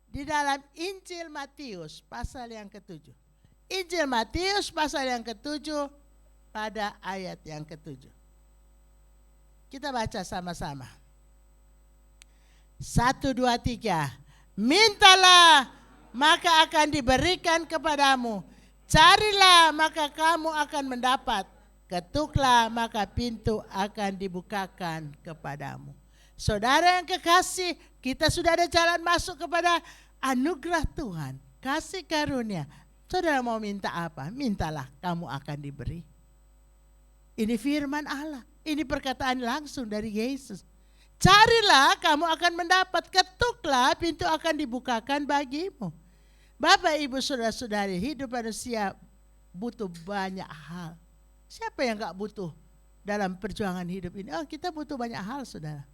Di dalam Injil Matius pasal yang ke-7. Injil Matius pasal yang ke-7 pada ayat yang ke-7. Kita baca sama-sama. 1, 2, 3. Mintalah maka akan diberikan kepadamu. Carilah maka kamu akan mendapat. Ketuklah maka pintu akan dibukakan kepadamu. Saudara yang kekasih, kita sudah ada jalan masuk kepada anugerah Tuhan, kasih karunia. Saudara mau minta apa? Mintalah, kamu akan diberi. Ini firman Allah, ini perkataan langsung dari Yesus. Carilah, kamu akan mendapat. Ketuklah, pintu akan dibukakan bagimu. Bapak, Ibu, saudara-saudari, hidup manusia butuh banyak hal. Siapa yang gak butuh dalam perjuangan hidup ini? Oh, kita butuh banyak hal, saudara.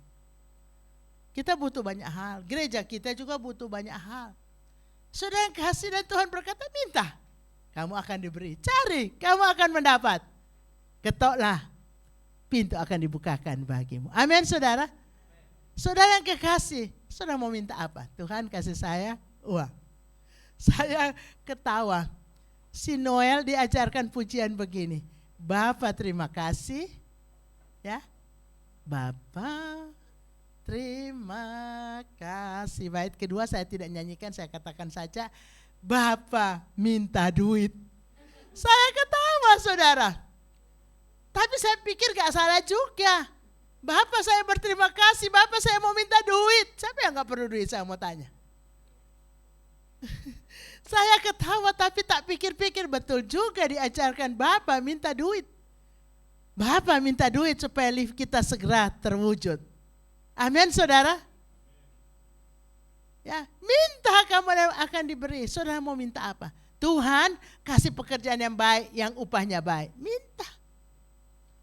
Kita butuh banyak hal. Gereja kita juga butuh banyak hal. Saudara yang kasih dan Tuhan berkata, minta, kamu akan diberi. Cari, kamu akan mendapat. Ketoklah, pintu akan dibukakan bagimu. Amin, saudara. Saudara yang kekasih, saudara mau minta apa? Tuhan kasih saya uang. Saya ketawa. Si Noel diajarkan pujian begini. Bapa terima kasih, ya. Bapa terima kasih. Bait kedua saya tidak nyanyikan, saya katakan saja, Bapa minta duit. Saya ketawa, saudara. Tapi saya pikir gak salah juga. Bapak saya berterima kasih, Bapak saya mau minta duit. Siapa yang gak perlu duit, saya mau tanya. Saya ketawa tapi tak pikir-pikir, betul juga diajarkan Bapak minta duit. Bapak minta duit supaya lift kita segera terwujud. Amin, saudara. Ya, minta kamu akan diberi. Saudara mau minta apa? Tuhan kasih pekerjaan yang baik, yang upahnya baik. Minta.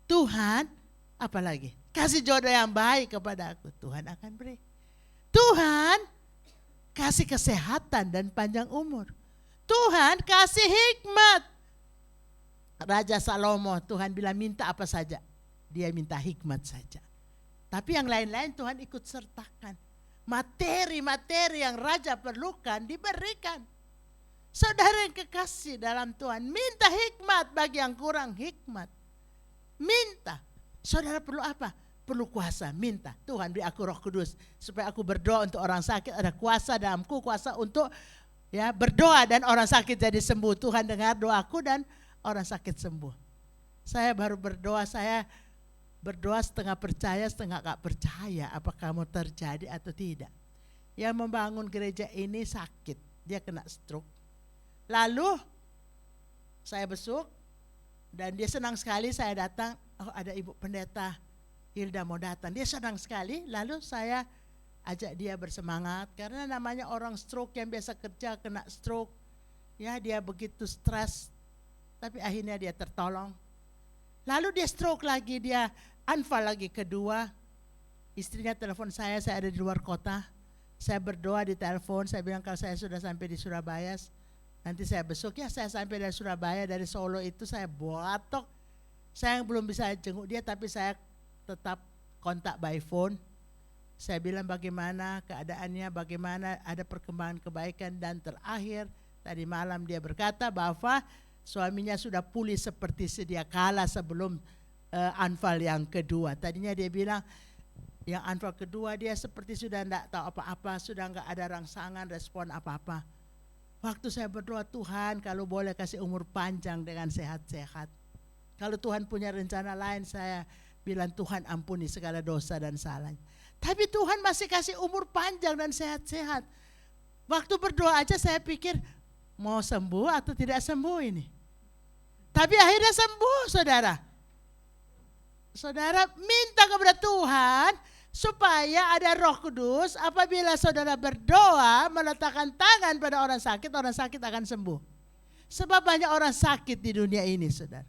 Tuhan, apalagi? Kasih jodoh yang baik kepada aku. Tuhan akan beri. Tuhan kasih kesehatan dan panjang umur. Tuhan kasih hikmat. Raja Salomo, Tuhan bilang minta apa saja. Dia minta hikmat saja. Tapi yang lain-lain Tuhan ikut sertakan. Materi-materi yang raja perlukan diberikan. Saudara yang kekasih dalam Tuhan, minta hikmat bagi yang kurang hikmat. Minta. Saudara perlu apa? Perlu kuasa, minta. Tuhan beri aku Roh Kudus supaya aku berdoa untuk orang sakit, ada kuasa dalamku, kuasa untuk ya berdoa dan orang sakit jadi sembuh. Tuhan dengar doaku dan orang sakit sembuh. Saya baru berdoa, saya berdoa setengah percaya, setengah gak percaya apakah mau terjadi atau tidak. Yang membangun gereja ini sakit, dia kena stroke. Lalu saya besuk dan dia senang sekali saya datang, oh ada Ibu Pendeta Hilda mau datang, dia senang sekali. Lalu saya ajak dia bersemangat karena namanya orang stroke yang biasa kerja kena stroke, ya dia begitu stres, tapi akhirnya dia tertolong. Lalu dia stroke lagi, dia anfal lagi kedua. Istrinya telepon saya ada di luar kota. Saya berdoa di telepon, saya bilang kalau saya sudah sampai di Surabaya, nanti saya besok. Ya saya sampai dari Surabaya, dari Solo itu saya batok. Saya belum bisa jenguk dia tapi saya tetap kontak by phone. Saya bilang bagaimana keadaannya, bagaimana ada perkembangan kebaikan, dan terakhir Tadi malam dia berkata bahwa suaminya sudah pulih seperti sedia kala sebelum anfal yang kedua. Tadinya dia bilang yang anfal kedua dia seperti sudah tidak tahu apa-apa, sudah enggak ada rangsangan respon apa-apa. Waktu saya berdoa, Tuhan kalau boleh kasih umur panjang dengan sehat-sehat. Kalau Tuhan punya rencana lain, saya bilang Tuhan ampuni segala dosa dan salahnya. Tapi Tuhan masih kasih umur panjang dan sehat-sehat. Waktu berdoa aja saya pikir mau sembuh atau tidak sembuh ini. Tapi akhirnya sembuh, saudara. Saudara minta kepada Tuhan supaya ada Roh Kudus. Apabila saudara berdoa meletakkan tangan pada orang sakit akan sembuh. Sebab banyak orang sakit di dunia ini, saudara.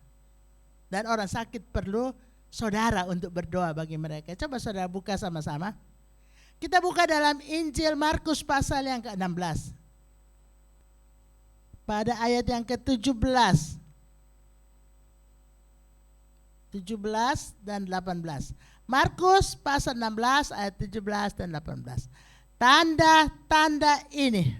Dan orang sakit perlu saudara untuk berdoa bagi mereka. Coba saudara buka sama-sama. Kita buka dalam Injil Markus pasal yang ke-16. Pada ayat yang ke-17. 17 dan 18. Markus pasal 16 ayat 17 dan 18. Tanda-tanda ini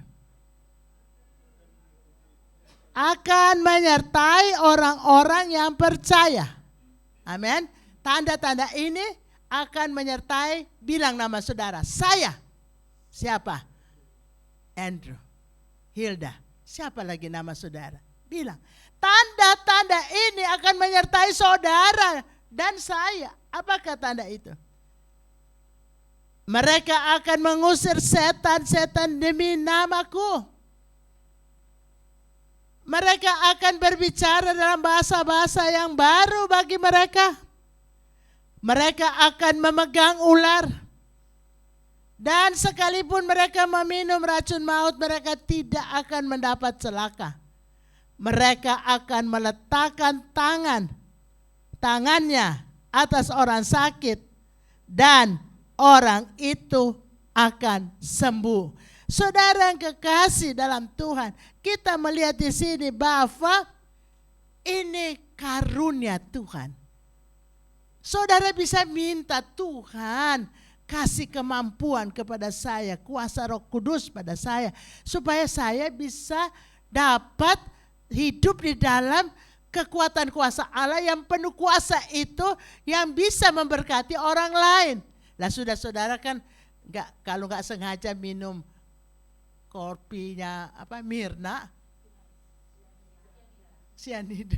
akan menyertai orang-orang yang percaya. Amin. Tanda-tanda ini akan menyertai, bilang nama saudara, saya. Siapa? Andrew, Hilda. Siapa lagi nama saudara? Bilang, tanda-tanda ini akan menyertai saudara dan saya. Apakah tanda itu? Mereka akan mengusir setan-setan demi namaku. Mereka akan berbicara dalam bahasa-bahasa yang baru bagi mereka. Mereka akan memegang ular. Dan sekalipun mereka meminum racun maut, mereka tidak akan mendapat celaka. Mereka akan meletakkan tangannya atas orang sakit dan orang itu akan sembuh. Saudara yang kekasih dalam Tuhan, kita melihat di sini bahwa ini karunia Tuhan. Saudara bisa minta, Tuhan kasih kemampuan kepada saya, kuasa Roh Kudus pada saya, supaya saya bisa dapat hidup di dalam kekuatan kuasa Allah yang penuh kuasa itu, yang bisa memberkati orang lain. Lah sudah saudara kan kalau nggak sengaja minum kopinya Mirna, sianida,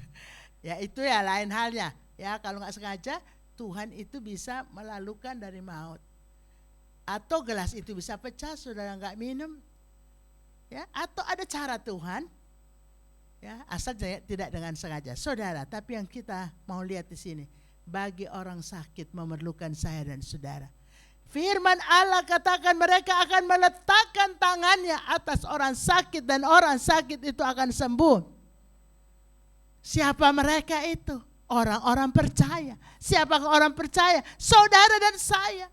ya itu ya lain halnya. Ya kalau nggak sengaja, Tuhan itu bisa melalukan dari maut. Atau gelas itu bisa pecah, saudara nggak minum. Ya, atau ada cara Tuhan. Ya, asal tidak dengan sengaja. Saudara, tapi yang kita mau lihat di sini, bagi orang sakit memerlukan saya dan saudara. Firman Allah katakan mereka akan meletakkan tangannya atas orang sakit dan orang sakit itu akan sembuh. Siapa mereka itu? Orang-orang percaya. Siapakah orang percaya? Saudara dan saya.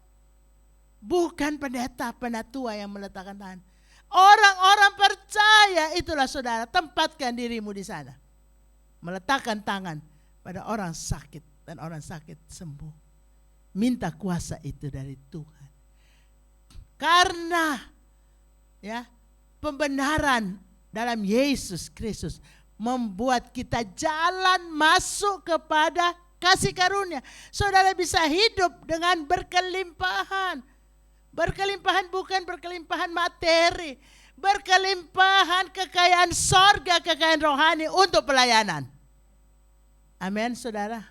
Bukan pendeta, penatua yang meletakkan tangan. Orang-orang percaya itulah saudara, tempatkan dirimu di sana. Meletakkan tangan pada orang sakit dan orang sakit sembuh. Minta kuasa itu dari Tuhan. Karena ya, pembenaran dalam Yesus Kristus membuat kita jalan masuk kepada kasih karunia. Saudara bisa hidup dengan berkelimpahan. Berkelimpahan bukan berkelimpahan materi, berkelimpahan kekayaan sorga, kekayaan rohani untuk pelayanan. Amin, saudara.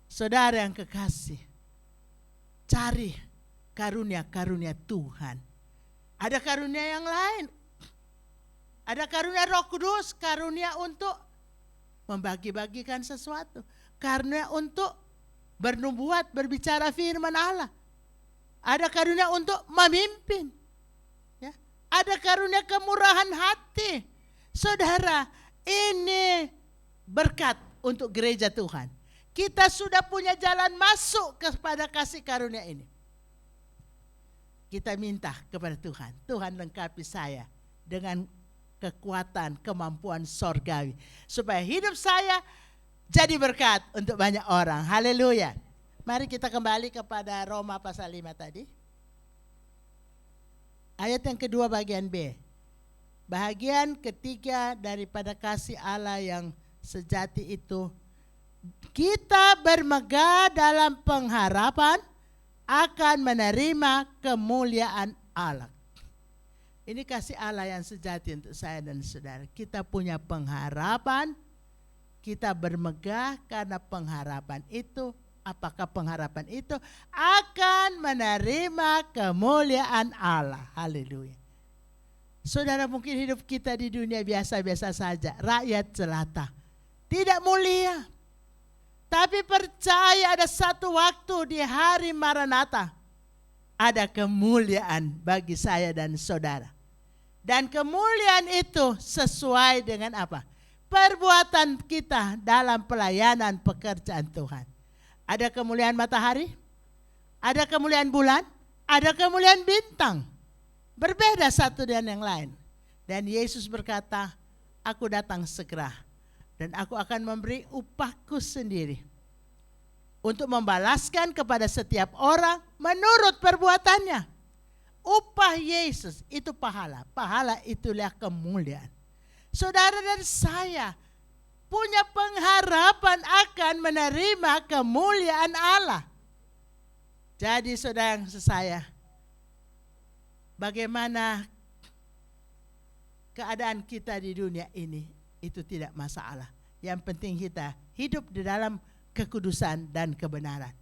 Saudara yang kekasih, cari karunia-karunia Tuhan. Ada karunia yang lain. Ada karunia Roh Kudus, karunia untuk membagi-bagikan sesuatu. Karunia untuk bernubuat, berbicara firman Allah. Ada karunia untuk memimpin. Ya. Ada karunia kemurahan hati. Saudara, ini berkat untuk gereja Tuhan. Kita sudah punya jalan masuk kepada kasih karunia ini. Kita minta kepada Tuhan, Tuhan lengkapi saya dengan kekuatan, kemampuan sorgawi, supaya hidup saya jadi berkat untuk banyak orang. Haleluya. Mari kita kembali kepada Roma pasal 5 tadi. Ayat yang kedua bagian B. Bahagian ketiga daripada kasih Allah yang sejati itu, kita bermegah dalam pengharapan akan menerima kemuliaan Allah. Ini kasih Allah yang sejati untuk saya dan saudara. Kita punya pengharapan, kita bermegah karena pengharapan itu. Apakah pengharapan itu akan menerima kemuliaan Allah? Haleluya. Saudara, mungkin hidup kita di dunia biasa-biasa saja, rakyat jelata, tidak mulia. Tapi percaya ada satu waktu di hari Maranatha, ada kemuliaan bagi saya dan saudara. Dan kemuliaan itu sesuai dengan apa? Perbuatan kita dalam pelayanan pekerjaan Tuhan. Ada kemuliaan matahari, ada kemuliaan bulan, ada kemuliaan bintang. Berbeda satu dengan yang lain. Dan Yesus berkata, aku datang segera dan aku akan memberi upahku sendiri untuk membalaskan kepada setiap orang menurut perbuatannya. Upah Yesus itu pahala. Pahala itulah kemuliaan. Saudara dan saya punya pengharapan akan menerima kemuliaan Allah. Jadi saudara yang saya, bagaimana keadaan kita di dunia ini itu tidak masalah. Yang penting kita hidup di dalam kekudusan dan kebenaran.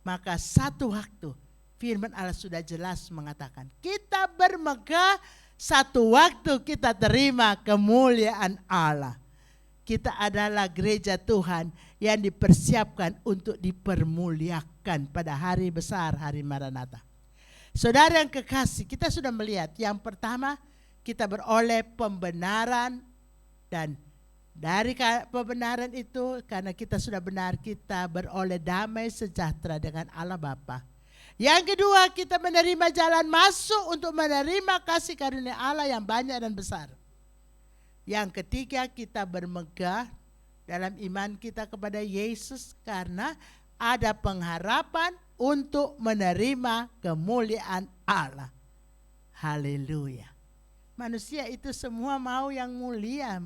Maka satu waktu firman Allah sudah jelas mengatakan, kita bermegah satu waktu kita terima kemuliaan Allah. Kita adalah gereja Tuhan yang dipersiapkan untuk dipermuliakan pada hari besar, hari Maranatha. Saudara yang kekasih, kita sudah melihat yang pertama kita beroleh pembenaran, dan dari pembenaran itu karena kita sudah benar kita beroleh damai sejahtera dengan Allah Bapa. Yang kedua, kita menerima jalan masuk untuk menerima kasih karunia Allah yang banyak dan besar. Yang ketiga, kita bermegah dalam iman kita kepada Yesus karena ada pengharapan untuk menerima kemuliaan Allah. Haleluya. Manusia itu semua mau yang mulia.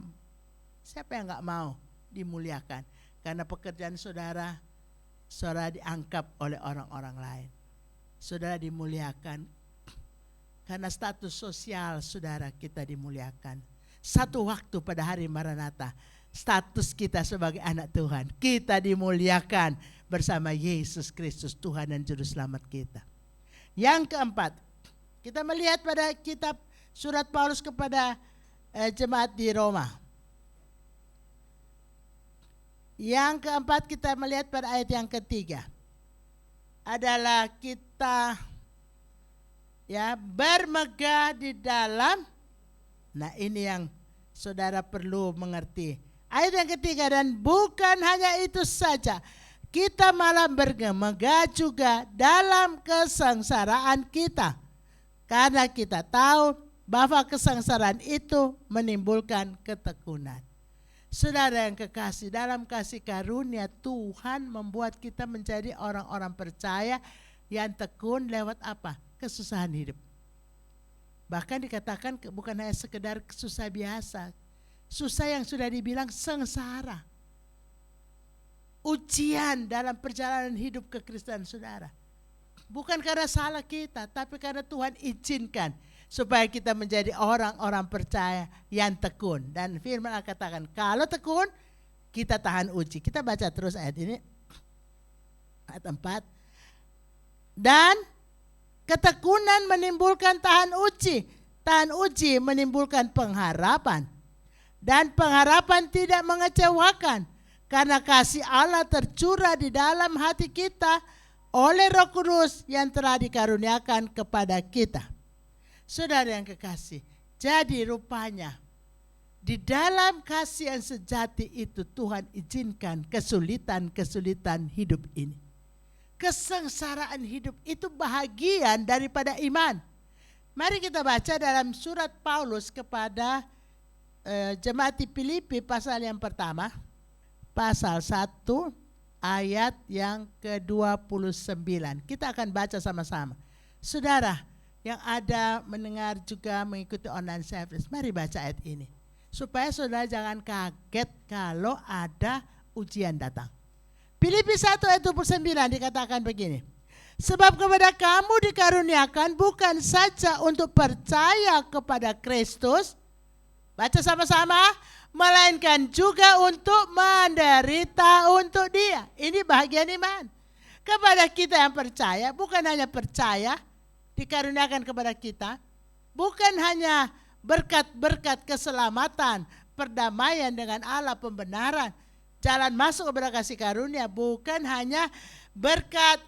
Siapa yang gak mau dimuliakan? Karena pekerjaan saudara diangkat oleh orang-orang lain. Saudara dimuliakan karena status sosial saudara kita dimuliakan. Satu waktu pada hari Maranatha, status kita sebagai anak Tuhan, kita dimuliakan bersama Yesus Kristus, Tuhan dan Juru Selamat kita. Yang keempat, kita melihat pada kitab surat Paulus kepada jemaat di Roma. Yang keempat, kita melihat pada ayat yang ketiga, adalah kita bermegah di dalam. Nah, ini yang saudara perlu mengerti. Ayat yang ketiga, dan bukan hanya itu saja, kita malah bermegah juga dalam kesengsaraan kita, karena kita tahu bahwa kesengsaraan itu menimbulkan ketekunan. Saudara yang kekasih, dalam kasih karunia Tuhan membuat kita menjadi orang-orang percaya yang tekun lewat apa? Kesusahan hidup. Bahkan dikatakan bukan hanya sekedar susah biasa, susah yang sudah dibilang sengsara. Ujian dalam perjalanan hidup kekristenan saudara. Bukan karena salah kita, tapi karena Tuhan izinkan supaya kita menjadi orang-orang percaya yang tekun. Dan firman Allah katakan, kalau tekun, kita tahan uji. Kita baca terus ayat ini, ayat 4. Dan ketekunan menimbulkan tahan uji. Tahan uji menimbulkan pengharapan. Dan pengharapan tidak mengecewakan, karena kasih Allah tercurah di dalam hati kita oleh Roh Kudus yang telah dikaruniakan kepada kita. Saudara yang kekasih, jadi rupanya di dalam kasih yang sejati itu Tuhan izinkan kesulitan-kesulitan hidup ini. Kesengsaraan hidup itu bahagian daripada iman. Mari kita baca dalam surat Paulus kepada jemaat di Filipi pasal yang pertama, pasal 1 ayat yang ke-29. Kita akan baca sama-sama. Saudara, yang ada mendengar juga mengikuti online service, mari baca ayat ini. Supaya saudara jangan kaget kalau ada ujian datang. Filipi 1 ayat 29 dikatakan begini. Sebab kepada kamu dikaruniakan bukan saja untuk percaya kepada Kristus, baca sama-sama, melainkan juga untuk menderita untuk Dia. Ini bahagian iman. Kepada kita yang percaya, bukan hanya percaya, dikaruniakan kepada kita, bukan hanya berkat-berkat keselamatan, perdamaian dengan Allah, pembenaran, jalan masuk kepada kasih karunia, bukan hanya berkat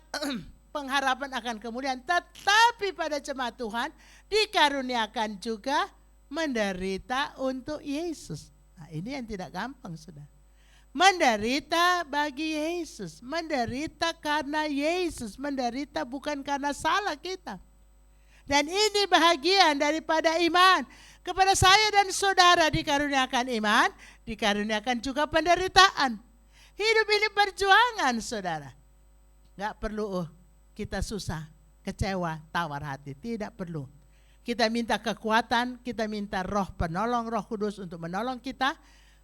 pengharapan akan kemuliaan, tetapi pada jemaat Tuhan dikaruniakan juga menderita untuk Yesus. Nah, ini yang tidak gampang, saudara. Menderita bagi Yesus, menderita karena Yesus, menderita bukan karena salah kita. Dan ini bahagian daripada iman. Kepada saya dan saudara dikaruniakan iman, dikaruniakan juga penderitaan. Hidup ini perjuangan, saudara. Gak perlu kita susah, kecewa, tawar hati, tidak perlu. Kita minta kekuatan, kita minta roh penolong, Roh Kudus untuk menolong kita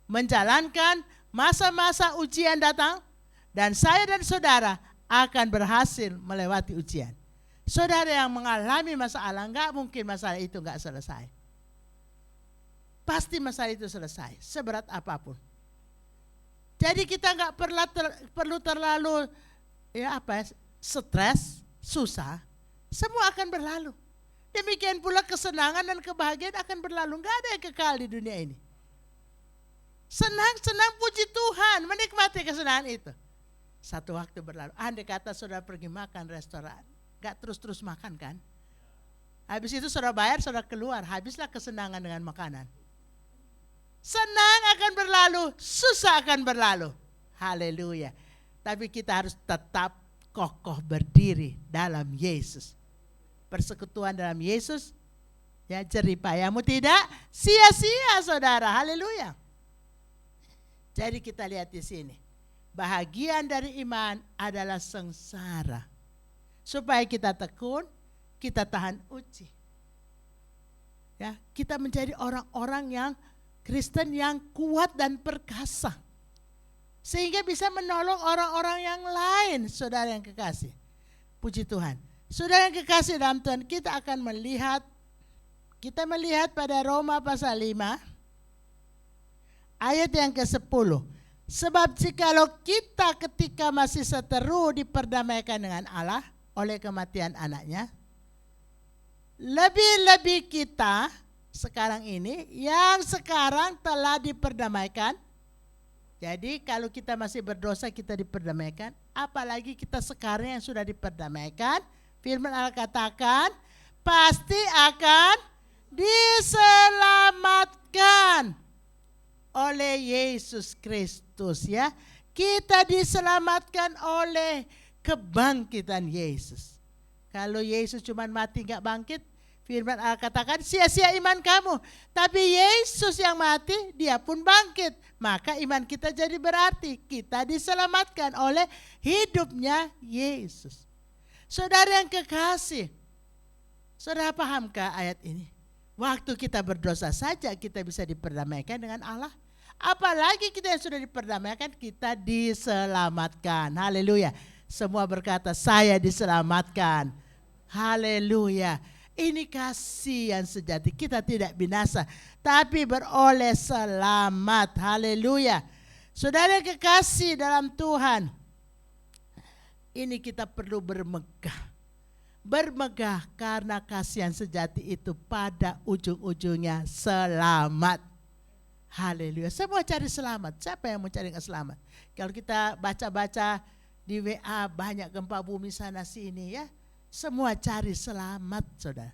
menjalankan masa-masa ujian datang, dan saya dan saudara akan berhasil melewati ujian. Saudara yang mengalami masalah, enggak mungkin masalah itu enggak selesai. Pasti masalah itu selesai, seberat apapun. Jadi kita enggak perlu terlalu stres, susah. Semua akan berlalu. Demikian pula kesenangan dan kebahagiaan akan berlalu. Enggak ada yang kekal di dunia ini. Senang-senang puji Tuhan, menikmati kesenangan itu. Satu waktu berlalu. Andai kata saudara pergi makan restoran, gak terus-terus makan kan? Habis itu saudara bayar, saudara keluar, habislah kesenangan dengan makanan. Senang akan berlalu, susah akan berlalu. Haleluya. Tapi kita harus tetap kokoh berdiri dalam Yesus. Persekutuan dalam Yesus, ya, jerih payahmu tidak sia-sia, saudara. Haleluya. Jadi kita lihat di sini, bahagian dari iman adalah sengsara. Supaya kita tekun, kita tahan uji. Ya, kita menjadi orang-orang yang Kristen yang kuat dan perkasa. Sehingga bisa menolong orang-orang yang lain, saudara yang kekasih. Puji Tuhan. Saudara yang kekasih dalam Tuhan, kita akan melihat pada Roma pasal 5. Ayat yang ke-10. Sebab jikalau kita ketika masih seteru diperdamaikan dengan Allah oleh kematian anaknya, lebih-lebih kita sekarang ini yang sekarang telah diperdamaikan. Jadi kalau kita masih berdosa kita diperdamaikan, apalagi kita sekarang yang sudah diperdamaikan, firman Allah katakan pasti akan diselamatkan oleh Yesus Kristus, ya. Kita diselamatkan oleh kebangkitan Yesus. Kalau Yesus cuma mati gak bangkit, firman Allah katakan sia-sia iman kamu. Tapi Yesus yang mati, dia pun bangkit. Maka iman kita jadi berarti kita diselamatkan oleh hidupnya Yesus. Saudara yang kekasih, saudara pahamkah ayat ini? Waktu kita berdosa saja kita bisa diperdamaikan dengan Allah. Apalagi kita yang sudah diperdamaikan, kita diselamatkan. Haleluya. Semua berkata saya diselamatkan. Haleluya. Ini kasih yang sejati. Kita tidak binasa, tapi beroleh selamat. Haleluya. Saudara yang kekasih dalam Tuhan, ini kita perlu bermegah. Bermegah karena kasih yang sejati itu pada ujung-ujungnya selamat. Haleluya. Semua cari selamat. Siapa yang mau cari selamat? Kalau kita baca-baca di WA banyak gempa bumi sana sini, ya. Semua cari selamat, saudara.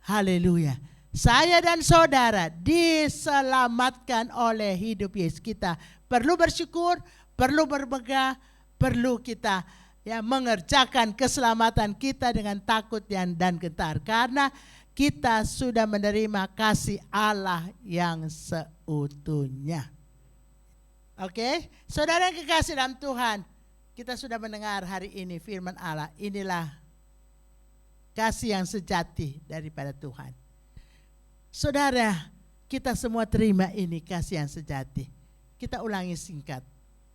Haleluya. Saya dan saudara diselamatkan oleh hidup Yesus. Kita perlu bersyukur, perlu bermegah, perlu kita mengerjakan keselamatan kita dengan takut dan gentar. Karena kita sudah menerima kasih Allah yang seutuhnya. Oke, saudara yang kekasih dalam Tuhan, kita sudah mendengar hari ini firman Allah. Inilah kasih yang sejati daripada Tuhan. Saudara, kita semua terima ini kasih yang sejati. Kita ulangi singkat.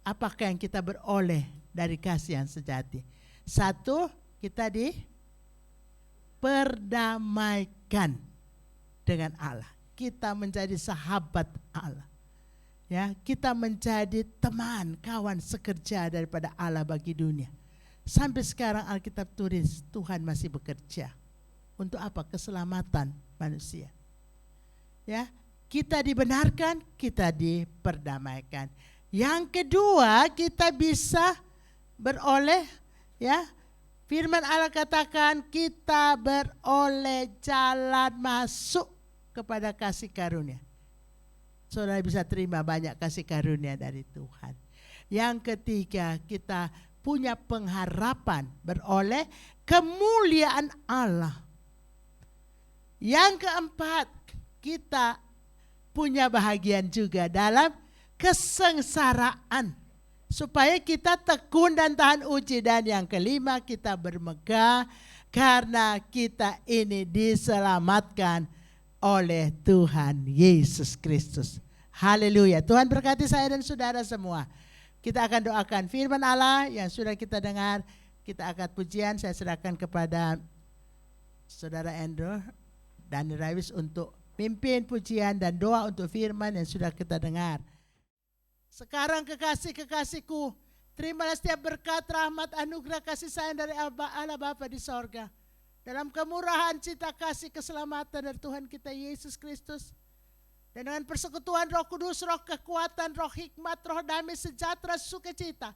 Apakah yang kita beroleh dari kasih yang sejati? Satu, kita diperdamaikan dengan Allah. Kita menjadi sahabat Allah. Ya, kita menjadi teman, kawan sekerja daripada Allah bagi dunia. Sampai sekarang Alkitab tulis Tuhan masih bekerja. Untuk apa? Keselamatan manusia. Ya, kita dibenarkan, kita diperdamaikan. Yang kedua, kita bisa beroleh, ya. Firman Allah katakan kita beroleh jalan masuk kepada kasih karunia. Saudara bisa terima banyak kasih karunia dari Tuhan. Yang ketiga, kita punya pengharapan beroleh kemuliaan Allah. Yang keempat, kita punya bahagian juga dalam kesengsaraan, supaya kita tekun dan tahan uji. Dan yang kelima, kita bermegah karena kita ini diselamatkan oleh Tuhan Yesus Kristus. Haleluya. Tuhan berkati saya dan saudara semua. Kita akan doakan firman Allah yang sudah kita dengar. Kita angkat pujian, saya serahkan kepada saudara Andrew dan Rawis untuk pimpin pujian dan doa untuk firman yang sudah kita dengar. Sekarang kekasih-kekasihku, terimalah setiap berkat, rahmat, anugerah, kasih sayang dari Allah Bapa di sorga. Dalam kemurahan, cinta, kasih, keselamatan dari Tuhan kita Yesus Kristus. Dan dengan persekutuan Roh Kudus, roh kekuatan, roh hikmat, roh damai, sejahtera, sukacita,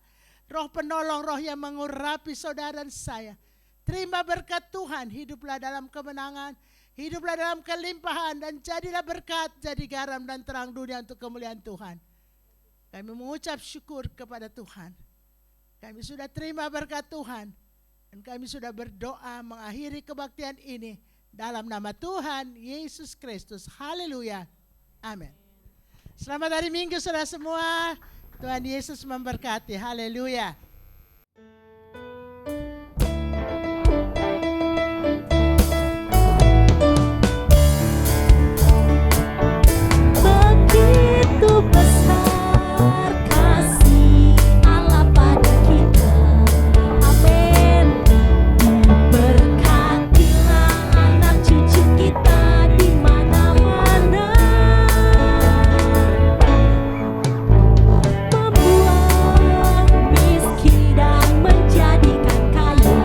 roh penolong, roh yang mengurapi saudara dan saya. Terima berkat Tuhan, hiduplah dalam kemenangan, hiduplah dalam kelimpahan, dan jadilah berkat, jadi garam dan terang dunia untuk kemuliaan Tuhan. Kami mengucap syukur kepada Tuhan. Kami sudah terima berkat Tuhan. Dan kami sudah berdoa mengakhiri kebaktian ini dalam nama Tuhan Yesus Kristus. Haleluya. Amin. Selamat hari Minggu saudara semua. Tuhan Yesus memberkati. Haleluya. Begitu besar kasih Allah pada kita. Amin. Diberkatilah anak cucu kita di mana-mana. Membuat miskin dan menjadikan kaya.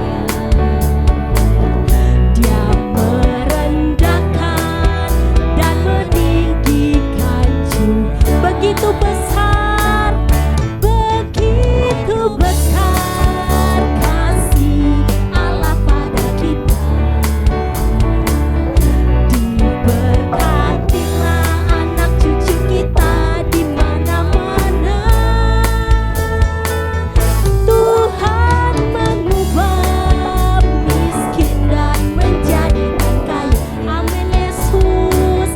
Dia merendahkan dan meninggikan juga. Begitu besar kasih Allah pada kita. Diberkatilah anak cucu kita di mana-mana. Tuhan mengubah miskin dan menjadikan kaya. Amin Yesus.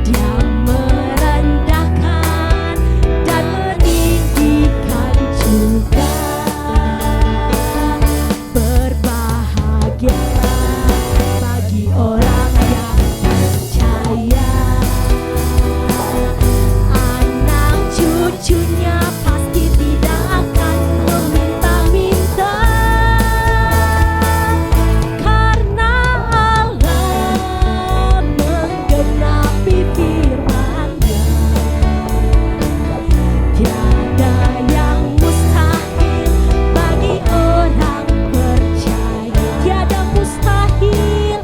Dia merendahkan dan meninggikan juga. Berbahagialah bagi orang yang percaya. Anak cucunya pasti tidak akan meminta-minta. Karena Allah menggenapi firman-Nya. Tiada yang mustahil bagi orang percaya. Tiada mustahil,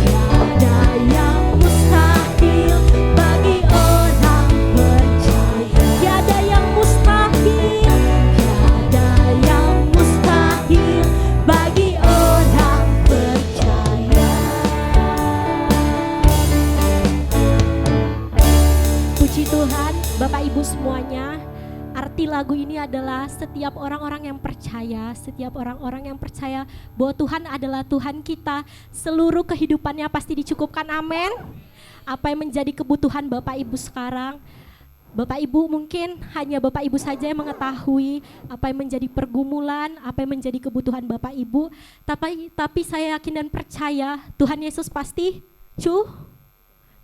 tiada yang mustahil bagi orang percaya. Tiada yang mustahil, tiada yang mustahil bagi orang percaya. Puji Tuhan, Bapak Ibu semuanya. Arti lagu ini adalah setiap orang-orang yang percaya, setiap orang-orang yang percaya bahwa Tuhan adalah Tuhan kita, seluruh kehidupannya pasti dicukupkan. Amin. Apa yang menjadi kebutuhan Bapak Ibu sekarang, Bapak Ibu mungkin hanya Bapak Ibu saja yang mengetahui apa yang menjadi pergumulan, apa yang menjadi kebutuhan Bapak Ibu. Tapi saya yakin dan percaya Tuhan Yesus pasti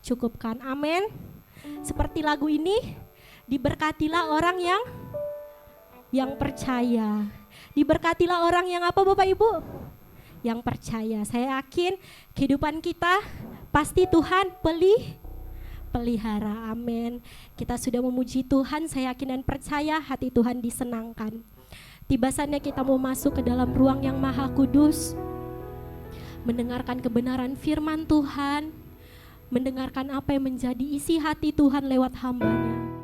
cukupkan. Amin. Seperti lagu ini, diberkatilah orang yang percaya. Diberkatilah orang yang apa Bapak Ibu? Yang percaya. Saya yakin kehidupan kita pasti Tuhan pelihara. Amin. Kita sudah memuji Tuhan, saya yakin dan percaya hati Tuhan disenangkan. Tiba saatnya kita mau masuk ke dalam ruang yang maha kudus, mendengarkan kebenaran firman Tuhan, mendengarkan apa yang menjadi isi hati Tuhan lewat hamba-Nya.